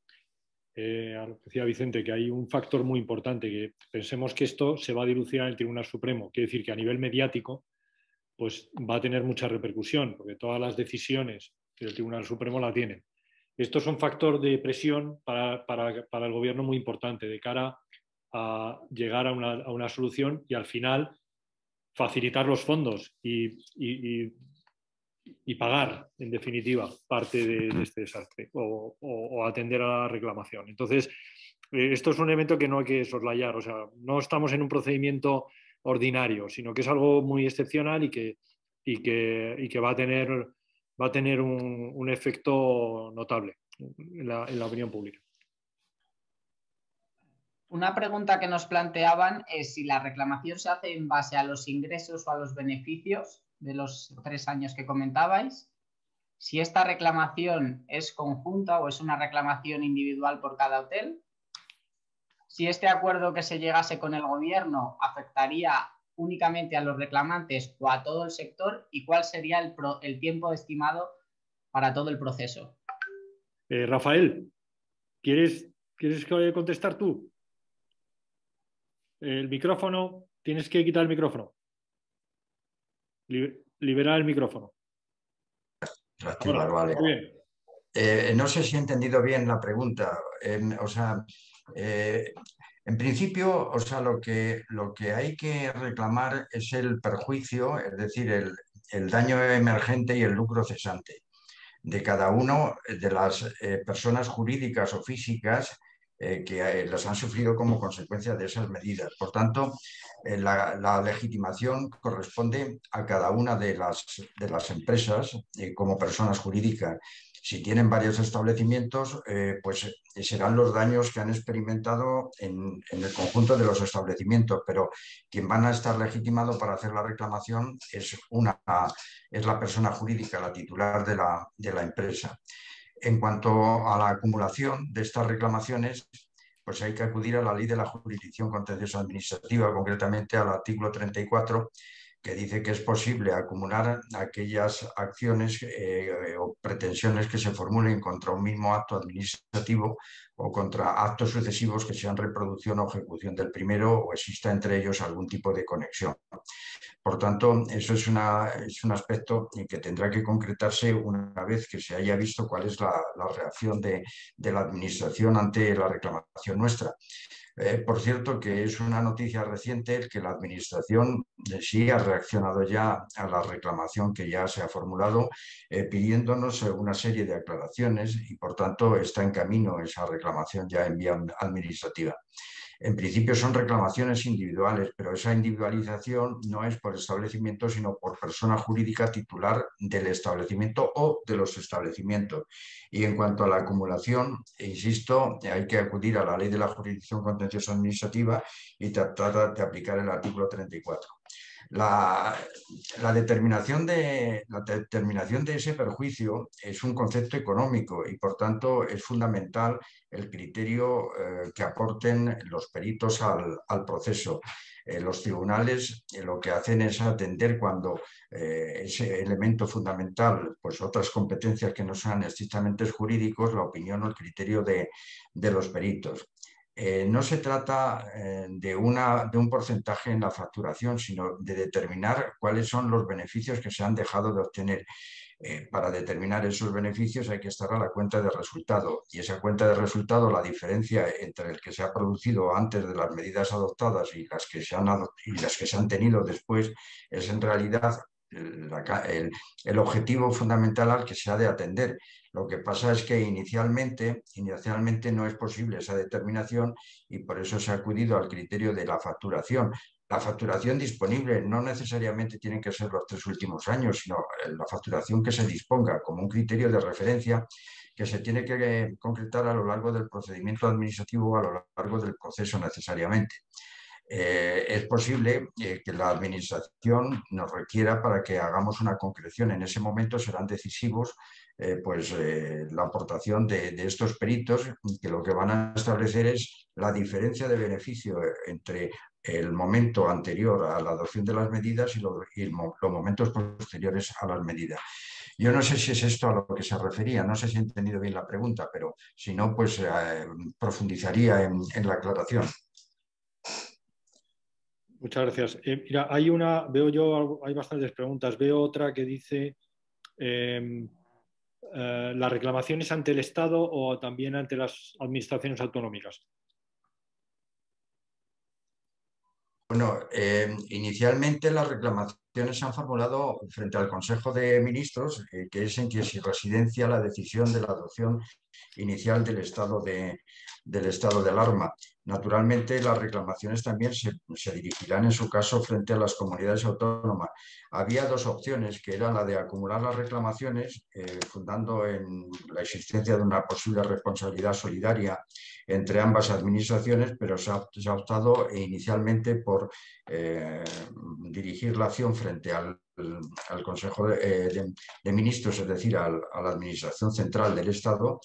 [SPEAKER 2] a lo que decía Vicente, que hay un factor muy importante, que pensemos que esto se va a dilucidar en el Tribunal Supremo. Quiere decir que a nivel mediático pues va a tener mucha repercusión, porque todas las decisiones del Tribunal Supremo la tienen. Esto es un factor de presión para el gobierno muy importante, de cara a llegar a una solución y al final facilitar los fondos y pagar, en definitiva, parte de este desastre o atender a la reclamación. Entonces, esto es un elemento que no hay que soslayar. O sea, no estamos en un procedimiento ordinario, sino que es algo muy excepcional y que va a tener un efecto notable en la opinión pública.
[SPEAKER 7] Una pregunta que nos planteaban es si la reclamación se hace en base a los ingresos o a los beneficios de los 3 años que comentabais, si esta reclamación es conjunta o es una reclamación individual por cada hotel, si este acuerdo que se llegase con el gobierno afectaría únicamente a los reclamantes o a todo el sector y cuál sería el tiempo estimado para todo el proceso.
[SPEAKER 2] Rafael, ¿quieres contestar tú? El micrófono, tienes que quitar el micrófono. Liberar el micrófono.
[SPEAKER 3] Reactivar, vale.
[SPEAKER 2] Muy bien.
[SPEAKER 3] No sé si he entendido bien la pregunta. En principio, o sea, lo que hay que reclamar es el perjuicio, es decir, el daño emergente y el lucro cesante de cada uno de las personas jurídicas o físicas que las han sufrido como consecuencia de esas medidas. Por tanto, la legitimación corresponde a cada una de las empresas como personas jurídicas. Si tienen varios establecimientos, pues serán los daños que han experimentado en el conjunto de los establecimientos, pero quien van a estar legitimado para hacer la reclamación es la persona jurídica, la titular de la empresa. En cuanto a la acumulación de estas reclamaciones, pues hay que acudir a la ley de la jurisdicción contencioso administrativa, concretamente al artículo 34, que dice que es posible acumular aquellas acciones o pretensiones que se formulen contra un mismo acto administrativo o contra actos sucesivos que sean reproducción o ejecución del primero o exista entre ellos algún tipo de conexión. Por tanto, eso es un aspecto que tendrá que concretarse una vez que se haya visto cuál es la reacción de la Administración ante la reclamación nuestra. Por cierto, que es una noticia reciente que la Administración sí ha reaccionado ya a la reclamación que ya se ha formulado, pidiéndonos una serie de aclaraciones y, por tanto, está en camino esa reclamación ya en vía administrativa. En principio son reclamaciones individuales, pero esa individualización no es por establecimiento, sino por persona jurídica titular del establecimiento o de los establecimientos. Y en cuanto a la acumulación, insisto, hay que acudir a la ley de la jurisdicción contencioso administrativa y tratar de aplicar el artículo 34. La determinación de ese perjuicio es un concepto económico y, por tanto, es fundamental el criterio que aporten los peritos al proceso. Los tribunales lo que hacen es atender cuando ese elemento fundamental, pues otras competencias que no sean estrictamente jurídicos, la opinión o el criterio de los peritos. No se trata de un porcentaje en la facturación, sino de determinar cuáles son los beneficios que se han dejado de obtener. Para determinar esos beneficios hay que estar a la cuenta de resultado y esa cuenta de resultado, la diferencia entre el que se ha producido antes de las medidas adoptadas y las que se han tenido después, es en realidad el objetivo fundamental al que se ha de atender. Lo que pasa es que inicialmente no es posible esa determinación y por eso se ha acudido al criterio de la facturación. La facturación disponible no necesariamente tienen que ser los 3 últimos años, sino la facturación que se disponga como un criterio de referencia que se tiene que concretar a lo largo del procedimiento administrativo o a lo largo del proceso necesariamente. es posible que la Administración nos requiera para que hagamos una concreción. En ese momento serán decisivos la aportación de estos peritos, que lo que van a establecer es la diferencia de beneficio entre el momento anterior a la adopción de las medidas y los momentos posteriores a las medidas. Yo no sé si es esto a lo que se refería, no sé si he entendido bien la pregunta, pero si no, pues profundizaría en la aclaración.
[SPEAKER 2] Muchas gracias. Mira, hay bastantes preguntas. Veo otra que dice, ¿las reclamaciones ante el Estado o también ante las administraciones autonómicas?
[SPEAKER 3] Bueno, inicialmente las reclamaciones se han formulado frente al Consejo de Ministros, que es en que se residencia la decisión de la adopción inicial del estado de alarma. Naturalmente, las reclamaciones también se dirigirán en su caso frente a las comunidades autónomas. Había dos opciones, que era la de acumular las reclamaciones, fundando en la existencia de una posible responsabilidad solidaria entre ambas administraciones, pero se ha optado inicialmente por dirigir la acción frente al Consejo de Ministros, es decir, a la Administración Central del Estado,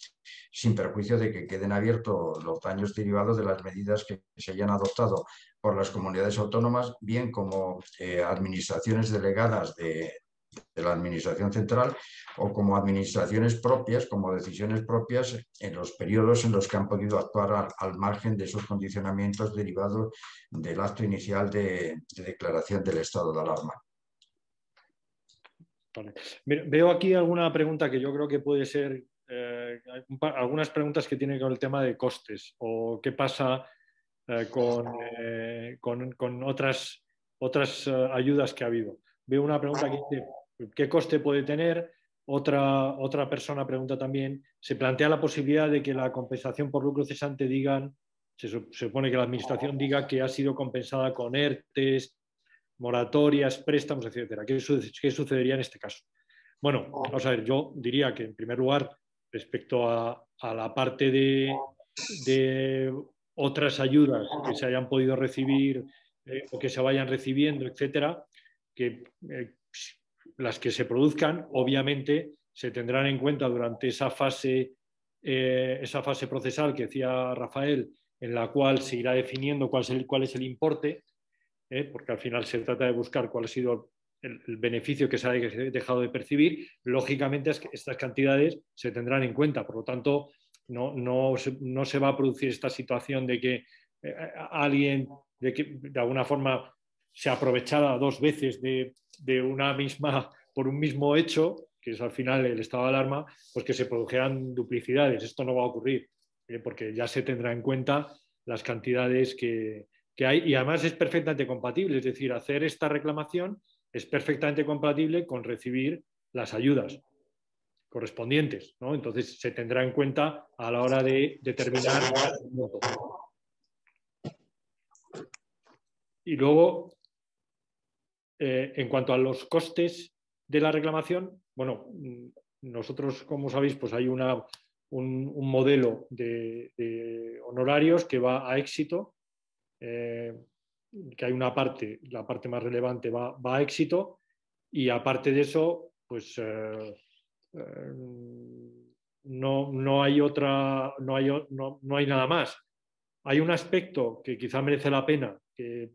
[SPEAKER 3] sin perjuicio de que queden abiertos los daños derivados de las medidas que se hayan adoptado por las comunidades autónomas, bien como administraciones delegadas de la Administración Central o como administraciones propias, como decisiones propias en los periodos en los que han podido actuar al margen de esos condicionamientos derivados del acto inicial de declaración del estado de alarma.
[SPEAKER 2] Vale. Veo aquí alguna pregunta que yo creo que puede ser, algunas preguntas que tienen con el tema de costes o qué pasa con otras ayudas que ha habido. Veo una pregunta que dice, ¿qué coste puede tener? Otra persona pregunta también, ¿se plantea la posibilidad de que la compensación por lucro cesante se supone que la Administración diga que ha sido compensada con ERTES, moratorias, préstamos, etcétera? ¿Qué sucedería en este caso? Bueno, vamos a ver, yo diría que en primer lugar, respecto a la parte de otras ayudas que se hayan podido recibir o que se vayan recibiendo, etcétera, que las que se produzcan, obviamente, se tendrán en cuenta durante esa fase procesal que decía Rafael, en la cual se irá definiendo cuál es el importe, porque al final se trata de buscar cuál ha sido el beneficio que se ha dejado de percibir. Lógicamente, estas cantidades se tendrán en cuenta. Por lo tanto, no se va a producir esta situación de que alguien de alguna forma se aprovechara dos veces de una misma, por un mismo hecho, que es al final el estado de alarma, pues que se produjeran duplicidades. Esto no va a ocurrir, porque ya se tendrá en cuenta las cantidades que hay, y además es perfectamente compatible, es decir, hacer esta reclamación es perfectamente compatible con recibir las ayudas correspondientes, ¿no? Entonces se tendrá en cuenta a la hora de determinar el monto. Y luego, en cuanto a los costes de la reclamación, bueno, nosotros, como sabéis, pues hay un modelo de honorarios que va a éxito, que hay una parte, la parte más relevante va a éxito, y aparte de eso, pues no hay nada más. Hay un aspecto que quizá merece la pena, que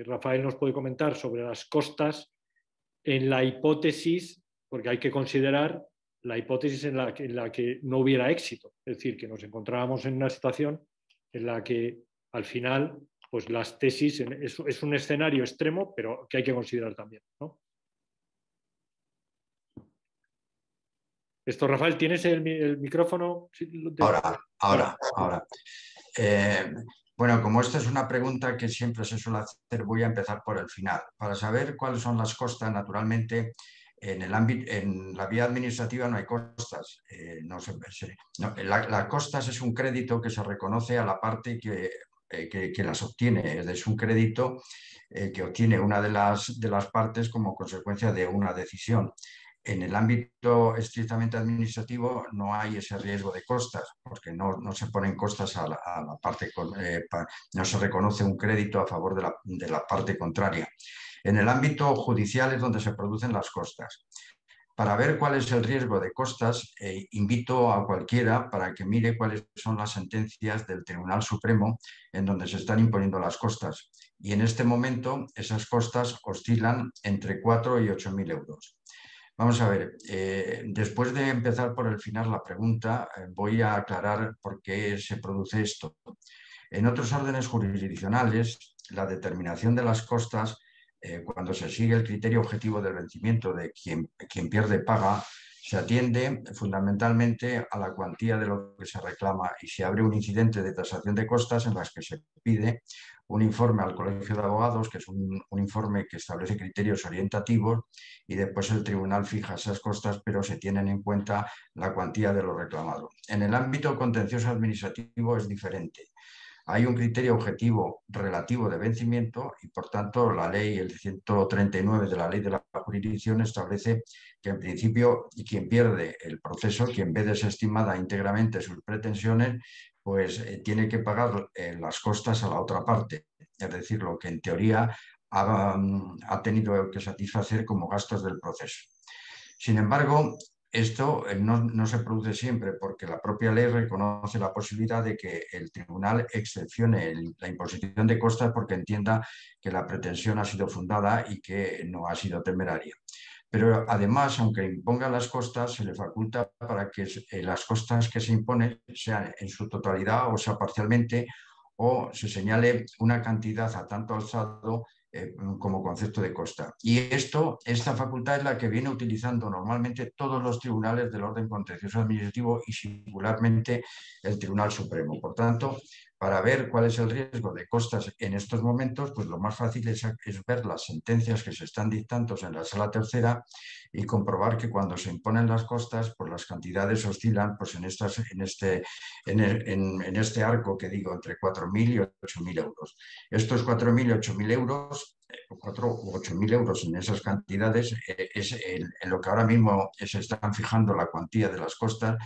[SPEAKER 2] Rafael nos puede comentar sobre las costas en la hipótesis, porque hay que considerar la hipótesis en la que no hubiera éxito, es decir, que nos encontrábamos en una situación en la que al final, pues las tesis es un escenario extremo, pero que hay que considerar también, ¿no? Esto, Rafael, ¿tienes el micrófono?
[SPEAKER 3] Ahora. Bueno, como esta es una pregunta que siempre se suele hacer, voy a empezar por el final. Para saber cuáles son las costas, naturalmente, en la vía administrativa no hay costas. Las costas es un crédito que se reconoce a la parte que las obtiene. Es un crédito que obtiene una de las partes como consecuencia de una decisión. En el ámbito estrictamente administrativo no hay ese riesgo de costas, porque no se ponen costas a la parte, no se reconoce un crédito a favor de la parte contraria. En el ámbito judicial es donde se producen las costas. Para ver cuál es el riesgo de costas, invito a cualquiera para que mire cuáles son las sentencias del Tribunal Supremo en donde se están imponiendo las costas. Y en este momento esas costas oscilan entre 4 y 8.000 euros. Vamos a ver, después de empezar por el final la pregunta, voy a aclarar por qué se produce esto. En otros órdenes jurisdiccionales, la determinación de las costas, cuando se sigue el criterio objetivo del vencimiento de quien pierde paga, se atiende fundamentalmente a la cuantía de lo que se reclama y se abre un incidente de tasación de costas en las que se pide un informe al Colegio de Abogados, que es un informe que establece criterios orientativos, y después el tribunal fija esas costas, pero se tienen en cuenta la cuantía de lo reclamado. En el ámbito contencioso administrativo es diferente. Hay un criterio objetivo relativo de vencimiento y, por tanto, la ley, el 139 de la ley de la jurisdicción, establece que, en principio, quien pierde el proceso, quien ve desestimada íntegramente sus pretensiones, pues tiene que pagar las costas a la otra parte. Es decir, lo que en teoría ha tenido que satisfacer como gastos del proceso. Sin embargo, esto no se produce siempre porque la propia ley reconoce la posibilidad de que el tribunal excepcione la imposición de costas porque entienda que la pretensión ha sido fundada y que no ha sido temeraria. Pero además, aunque imponga las costas, se le faculta para que las costas que se imponen sean en su totalidad o sea parcialmente, o se señale una cantidad a tanto alzado como concepto de costa. Y esta facultad es la que viene utilizando normalmente todos los tribunales del orden contencioso administrativo y singularmente el Tribunal Supremo. Por tanto, para ver cuál es el riesgo de costas en estos momentos, pues lo más fácil es ver las sentencias que se están dictando en la Sala Tercera y comprobar que cuando se imponen las costas, pues las cantidades oscilan pues en este arco que digo, entre 4.000 y 8.000 euros. Estos 4.000 y 8.000 euros, 4 u 8.000 euros en esas cantidades, es en lo que ahora mismo se están fijando la cuantía de las costas,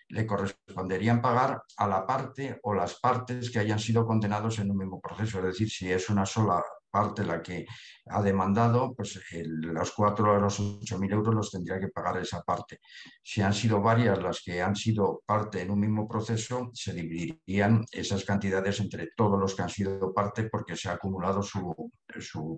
[SPEAKER 3] le corresponderían pagar a la parte o las partes que hayan sido condenados en un mismo proceso. Es decir, si es una sola parte la que ha demandado, pues los 4 o los 8.000 euros los tendría que pagar esa parte. Si han sido varias las que han sido parte en un mismo proceso, se dividirían esas cantidades entre todos los que han sido parte porque se ha acumulado su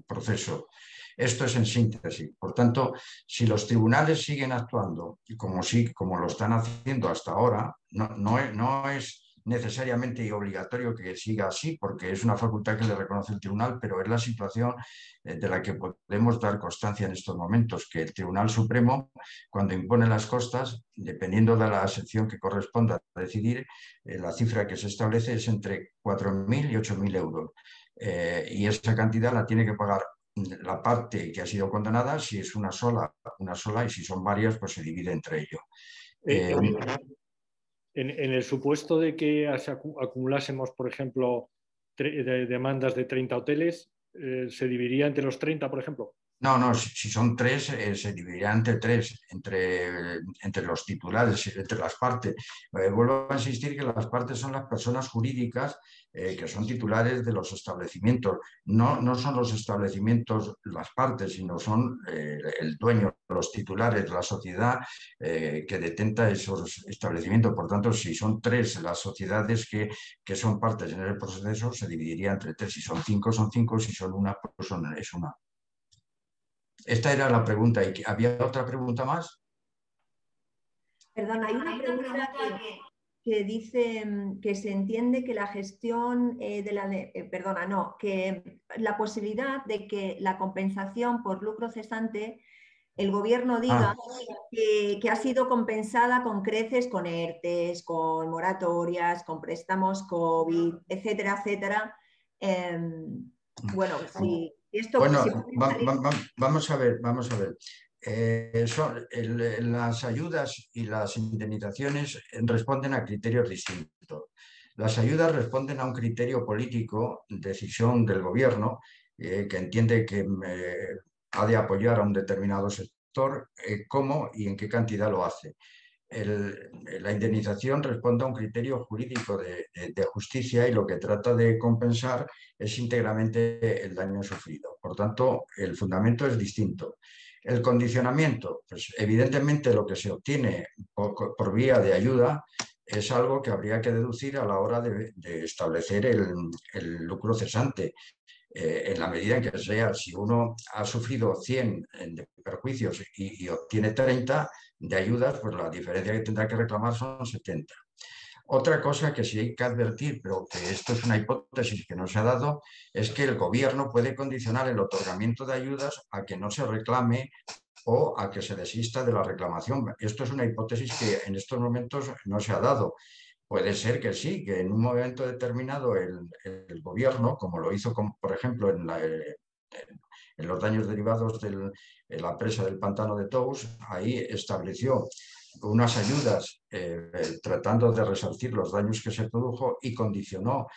[SPEAKER 3] proceso. Esto es en síntesis. Por tanto, si los tribunales siguen actuando como lo están haciendo hasta ahora, no es necesariamente y obligatorio que siga así, porque es una facultad que le reconoce el tribunal, pero es la situación de la que podemos dar constancia en estos momentos, que el Tribunal Supremo, cuando impone las costas, dependiendo de la sección que corresponda a decidir, la cifra que se establece es entre 4.000 y 8.000 euros. Y esa cantidad la tiene que pagar la parte que ha sido condenada, si es una sola, y si son varias, pues se divide entre ellos.
[SPEAKER 2] En el supuesto de que acumulásemos, por ejemplo, demandas de 30 hoteles, ¿se dividiría entre los 30, por ejemplo?
[SPEAKER 3] No, si son 3, se dividirá entre 3, entre los titulares, entre las partes. Vuelvo a insistir que las partes son las personas jurídicas que son titulares de los establecimientos. No son los establecimientos las partes, sino son el dueño, los titulares, la sociedad que detenta esos establecimientos. Por tanto, si son 3 las sociedades que son partes en el proceso, se dividiría entre 3. Si son 5, son 5. Si son 1, pues es 1. Esta era la pregunta. ¿Y había otra pregunta más?
[SPEAKER 1] Perdón, hay una pregunta que dice que se entiende que la gestión que la posibilidad de que la compensación por lucro cesante, el gobierno diga que ha sido compensada con creces, con ERTES, con moratorias, con préstamos COVID, etcétera, etcétera. Bueno, sí.
[SPEAKER 3] Vamos a ver. Las ayudas y las indemnizaciones responden a criterios distintos. Las ayudas responden a un criterio político, decisión del gobierno, que entiende que ha de apoyar a un determinado sector sector, cómo y en qué cantidad lo hace. La indemnización responde a un criterio jurídico de justicia y lo que trata de compensar es íntegramente el daño sufrido. Por tanto, el fundamento es distinto. El condicionamiento, pues evidentemente lo que se obtiene por vía de ayuda es algo que habría que deducir a la hora de establecer el lucro cesante. En la medida en que sea, si uno ha sufrido 100 de perjuicios y obtiene 30 de ayudas, pues la diferencia que tendrá que reclamar son 70. Otra cosa que sí hay que advertir, pero que esto es una hipótesis que no se ha dado, es que el gobierno puede condicionar el otorgamiento de ayudas a que no se reclame o a que se desista de la reclamación. Esto es una hipótesis que en estos momentos no se ha dado. Puede ser que sí, que en un momento determinado el gobierno, como lo hizo, por ejemplo, en los daños derivados de la presa del pantano de Tous, ahí estableció unas ayudas tratando de resarcir los daños que se produjo y condicionó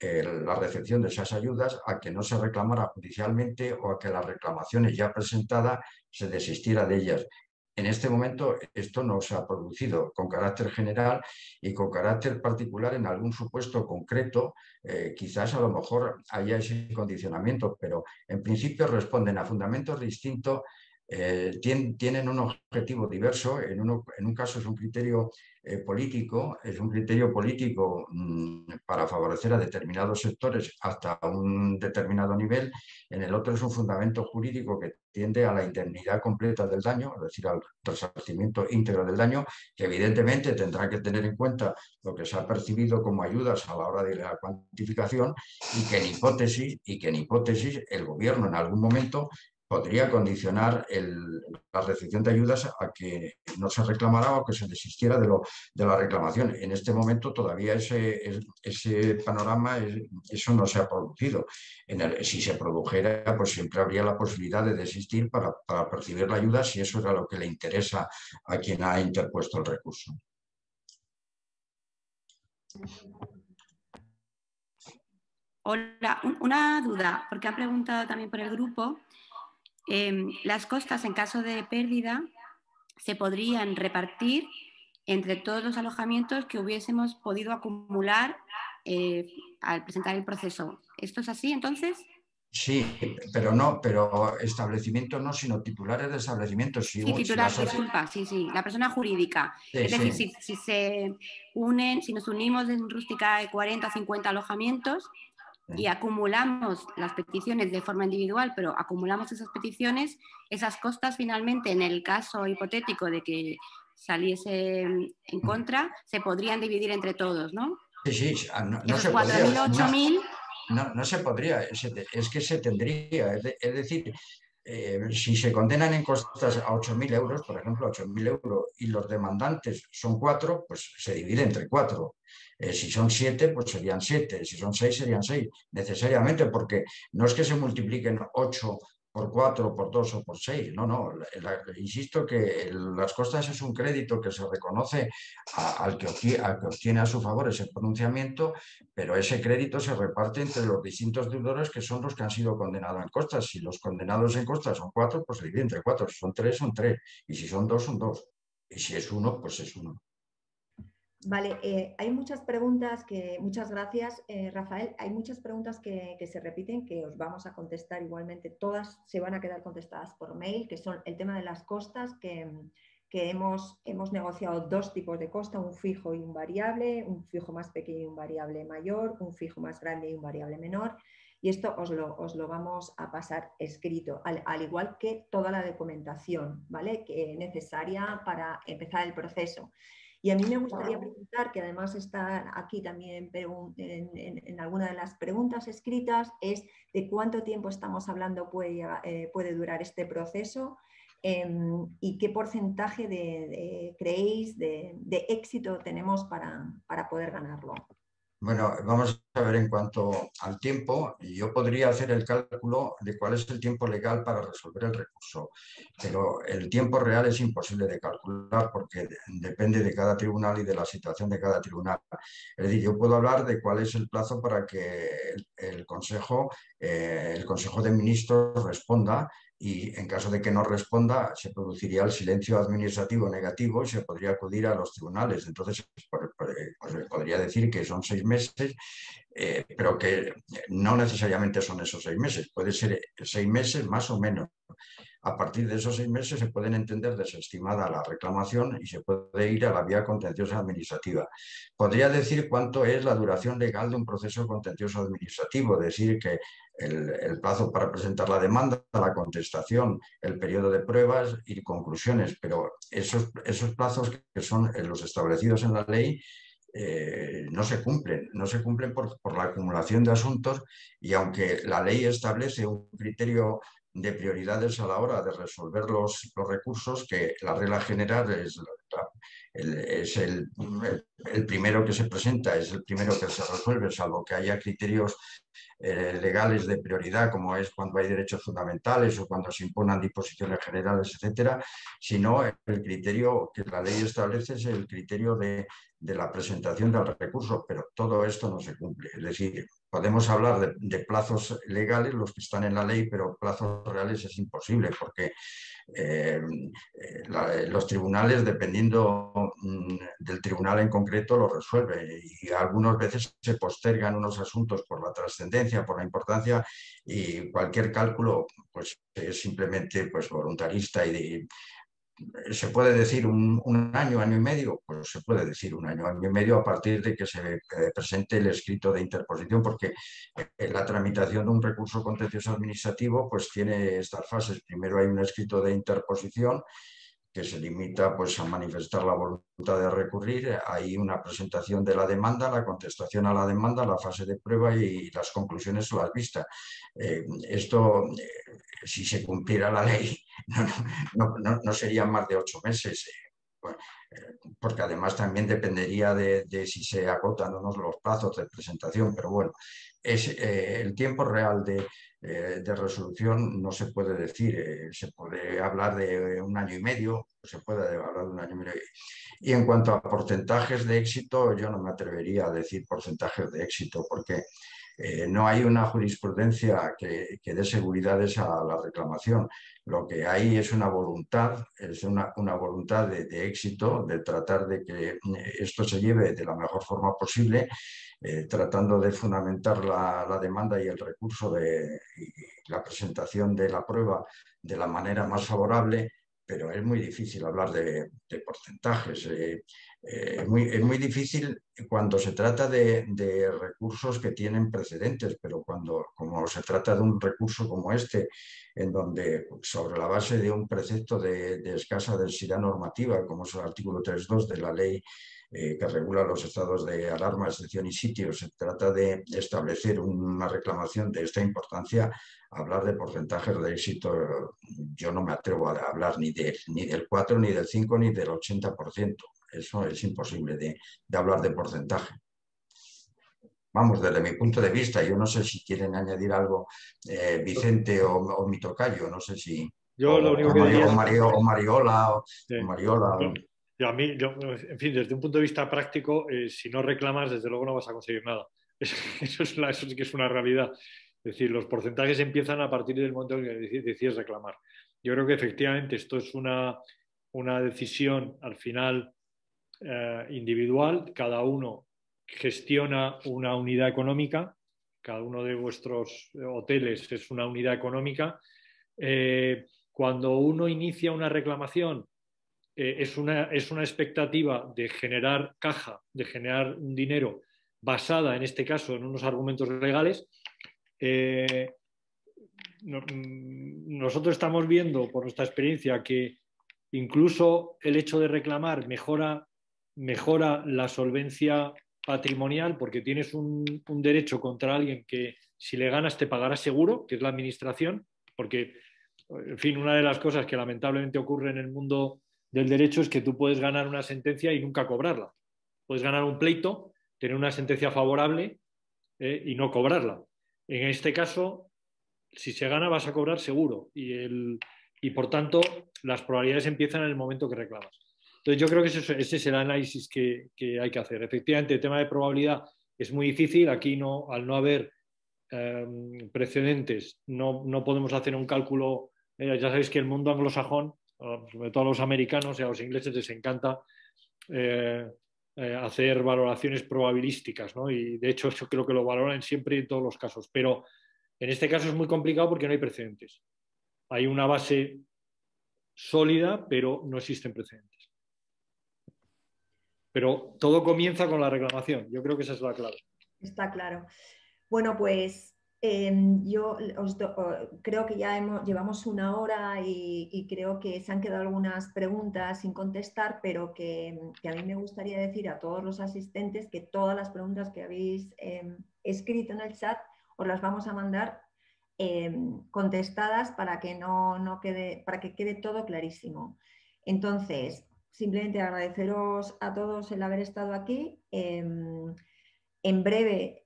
[SPEAKER 3] la recepción de esas ayudas a que no se reclamara judicialmente o a que las reclamaciones ya presentadas se desistiera de ellas. En este momento esto no se ha producido con carácter general y con carácter particular en algún supuesto concreto. Quizás a lo mejor haya ese condicionamiento, pero en principio responden a fundamentos distintos. Tienen un objetivo diverso. En un caso es un criterio político, para favorecer a determinados sectores hasta un determinado nivel. En el otro es un fundamento jurídico que tiende a la indemnidad completa del daño, es decir, al resarcimiento íntegro del daño, que evidentemente tendrá que tener en cuenta lo que se ha percibido como ayudas a la hora de la cuantificación y que en hipótesis el gobierno en algún momento podría condicionar la recepción de ayudas a que no se reclamara o que se desistiera de la reclamación. En este momento todavía ese panorama, eso no se ha producido. Si se produjera, pues siempre habría la posibilidad de desistir para percibir la ayuda si eso era lo que le interesa a quien ha interpuesto el recurso.
[SPEAKER 8] Hola, una duda, porque han preguntado también por el grupo. Las costas en caso de pérdida se podrían repartir entre todos los alojamientos que hubiésemos podido acumular al presentar el proceso. ¿Esto es así entonces?
[SPEAKER 3] Sí, pero establecimientos no, sino titulares de establecimientos.
[SPEAKER 8] Sí, titulares, disculpa, sí, la persona jurídica. Sí, es decir, si se unen, si nos unimos en Rusticae 40 o 50 alojamientos, y acumulamos las peticiones de forma individual, pero acumulamos esas peticiones, esas costas finalmente, en el caso hipotético de que saliese en contra, se podrían dividir entre todos, ¿no?
[SPEAKER 3] Sí, no se
[SPEAKER 8] 4.000 o 8.000...
[SPEAKER 3] No se podría, es que se tendría, es decir, si se condenan en costas a 8.000 euros, por ejemplo, 8.000 euros, y los demandantes son 4, pues se divide entre 4. Si son 7, pues serían 7. Si son 6, serían 6. Necesariamente, porque no es que se multipliquen 8 por 4, por 2 o por 6. No. Insisto que las costas es un crédito que se reconoce al que obtiene a su favor ese pronunciamiento, pero ese crédito se reparte entre los distintos deudores que son los que han sido condenados en costas. Si los condenados en costas son 4, pues se divide entre 4. Si son 3, son 3. Y si son 2, son 2. Y si es 1, pues es 1.
[SPEAKER 1] Vale, hay muchas preguntas muchas gracias, Rafael. Hay muchas preguntas que se repiten, que os vamos a contestar igualmente. Todas se van a quedar contestadas por mail, que son el tema de las costas, que hemos negociado 2 tipos de costa, un fijo y un variable, un fijo más pequeño y un variable mayor, un fijo más grande y un variable menor. Y esto os lo vamos a pasar escrito, al igual que toda la documentación, ¿vale?, que es necesaria para empezar el proceso. Y a mí me gustaría preguntar, que además está aquí también en alguna de las preguntas escritas, es de cuánto tiempo estamos hablando puede durar este proceso y qué porcentaje creéis de éxito tenemos para poder ganarlo.
[SPEAKER 3] Bueno, vamos a ver en cuanto al tiempo. Yo podría hacer el cálculo de cuál es el tiempo legal para resolver el recurso, pero el tiempo real es imposible de calcular porque depende de cada tribunal y de la situación de cada tribunal. Es decir, yo puedo hablar de cuál es el plazo para que el Consejo de Ministros responda y en caso de que no responda se produciría el silencio administrativo negativo y se podría acudir a los tribunales. Entonces, pues podría decir que son 6 meses, pero que no necesariamente son esos 6 meses, puede ser 6 meses más o menos. A partir de esos 6 meses se pueden entender desestimada la reclamación y se puede ir a la vía contenciosa administrativa. Podría decir cuánto es la duración legal de un proceso contencioso administrativo, decir que el plazo para presentar la demanda, la contestación, el periodo de pruebas y conclusiones, pero esos plazos que son los establecidos en la ley no se cumplen por la acumulación de asuntos, y aunque la ley establece un criterio de prioridades a la hora de resolver los recursos, que la regla general es el primero que se presenta, es el primero que se resuelve, salvo que haya criterios legales de prioridad, como es cuando hay derechos fundamentales o cuando se imponen disposiciones generales, etcétera, sino el criterio que la ley establece es el criterio de la presentación del recurso, pero todo esto no se cumple. Es decir, podemos hablar de plazos legales, los que están en la ley, pero plazos reales es imposible, porque los tribunales, dependiendo del tribunal en concreto, lo resuelven, y algunas veces se postergan unos asuntos por la trascendencia, por la importancia, y cualquier cálculo pues, es simplemente pues, voluntarista y ¿se puede decir un año, año y medio? Pues se puede decir un año, año y medio a partir de que se presente el escrito de interposición, porque la tramitación de un recurso contencioso administrativo pues tiene estas fases. Primero hay un escrito de interposición que se limita pues, a manifestar la voluntad de recurrir. Hay una presentación de la demanda, la contestación a la demanda, la fase de prueba y las conclusiones o las vistas. Si se cumpliera la ley, no serían más de 8 meses. Porque además también dependería de si se agotan o no los plazos de presentación, pero bueno, el tiempo real de resolución no se puede decir, se puede hablar de un año y medio, se puede hablar de un año y medio. Y en cuanto a porcentajes de éxito, yo no me atrevería a decir porcentajes de éxito, porque no hay una jurisprudencia que dé seguridades a la reclamación. Lo que hay es una voluntad, de éxito, de tratar de que esto se lleve de la mejor forma posible, tratando de fundamentar la demanda y el recurso y la presentación de la prueba de la manera más favorable, pero es muy difícil hablar de porcentajes. Es muy difícil cuando se trata de recursos que tienen precedentes, pero como se trata de un recurso como este, en donde sobre la base de un precepto de escasa densidad normativa, como es el artículo 3.2 de la ley que regula los estados de alarma, excepción y sitio, se trata de establecer una reclamación de esta importancia. Hablar de porcentajes de éxito, yo no me atrevo a hablar ni del 4, ni del 5, ni del 80%. Eso es imposible de hablar de porcentaje. Vamos, desde mi punto de vista, yo no sé si quieren añadir algo Vicente o mi tocayo, no sé si...
[SPEAKER 2] Yo lo único que diría
[SPEAKER 3] o Mariola.
[SPEAKER 2] A mí, en fin, desde un punto de vista práctico, si no reclamas, desde luego no vas a conseguir nada. Eso sí que es una realidad. Es decir, los porcentajes empiezan a partir del momento en que decides reclamar. Yo creo que efectivamente esto es una decisión al final individual. Cada uno gestiona una unidad económica. Cada uno de vuestros hoteles es una unidad económica. Cuando uno inicia una reclamación, es una expectativa de generar caja, de generar un dinero basada, en este caso, en unos argumentos legales. Nosotros estamos viendo, por nuestra experiencia, que incluso el hecho de reclamar mejora la solvencia patrimonial, porque tienes un derecho contra alguien que si le ganas te pagará seguro, que es la administración, porque, en fin, una de las cosas que lamentablemente ocurre en el mundo del derecho es que tú puedes ganar una sentencia y nunca cobrarla. Puedes ganar un pleito, tener una sentencia favorable y no cobrarla. En este caso, si se gana vas a cobrar seguro y por tanto las probabilidades empiezan en el momento que reclamas. Entonces yo creo que ese es el análisis que hay que hacer. Efectivamente, el tema de probabilidad es muy difícil. Aquí al no haber precedentes no podemos hacer un cálculo Ya sabéis que el mundo anglosajón, sobre todo a los americanos y a los ingleses, les encanta hacer valoraciones probabilísticas, ¿no? Y de hecho yo creo que lo valoran siempre en todos los casos, pero en este caso es muy complicado porque no hay precedentes. Hay una base sólida, pero no existen precedentes. Pero todo comienza con la reclamación. Yo creo que esa es la clave.
[SPEAKER 1] Está claro. Bueno, pues yo creo que ya llevamos una hora y creo que se han quedado algunas preguntas sin contestar, pero que a mí me gustaría decir a todos los asistentes que todas las preguntas que habéis escrito en el chat os las vamos a mandar contestadas para que para que quede todo clarísimo. Entonces, simplemente agradeceros a todos el haber estado aquí. En breve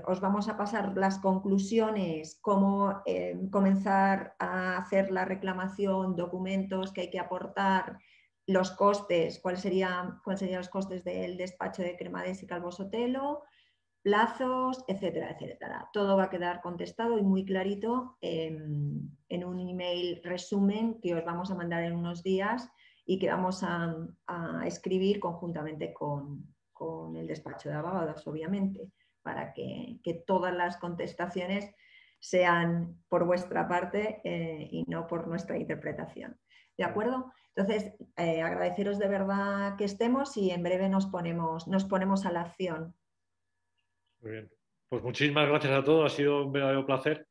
[SPEAKER 1] os vamos a pasar las conclusiones, cómo comenzar a hacer la reclamación, documentos que hay que aportar, los costes, cuáles serían los costes del despacho de Cremades y Calvo Sotelo, plazos, etcétera, etcétera. Todo va a quedar contestado y muy clarito en un email resumen que os vamos a mandar en unos días y que vamos a escribir conjuntamente con el despacho de abogados, obviamente, para que todas las contestaciones sean por vuestra parte y no por nuestra interpretación. ¿De acuerdo? Entonces, agradeceros de verdad que estemos y en breve nos ponemos a la acción.
[SPEAKER 2] Muy bien. Pues muchísimas gracias a todos. Ha sido un verdadero placer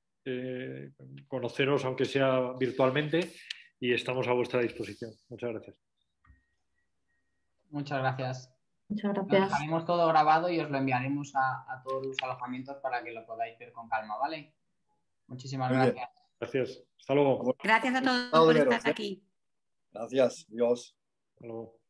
[SPEAKER 2] conoceros, aunque sea virtualmente, y estamos a vuestra disposición. Muchas gracias.
[SPEAKER 7] Muchas gracias.
[SPEAKER 5] Muchas
[SPEAKER 7] Nos
[SPEAKER 5] gracias.
[SPEAKER 7] dejaremos todo grabado y os lo enviaremos a todos los alojamientos para que lo podáis ver con calma, ¿vale? Muchísimas
[SPEAKER 4] Muy bien.
[SPEAKER 7] gracias.
[SPEAKER 2] Gracias. Hasta luego.
[SPEAKER 8] Gracias a todos
[SPEAKER 4] Chao,
[SPEAKER 8] por
[SPEAKER 4] Dinero.
[SPEAKER 8] estar aquí.
[SPEAKER 4] Gracias. Dios.
[SPEAKER 2] Hasta luego.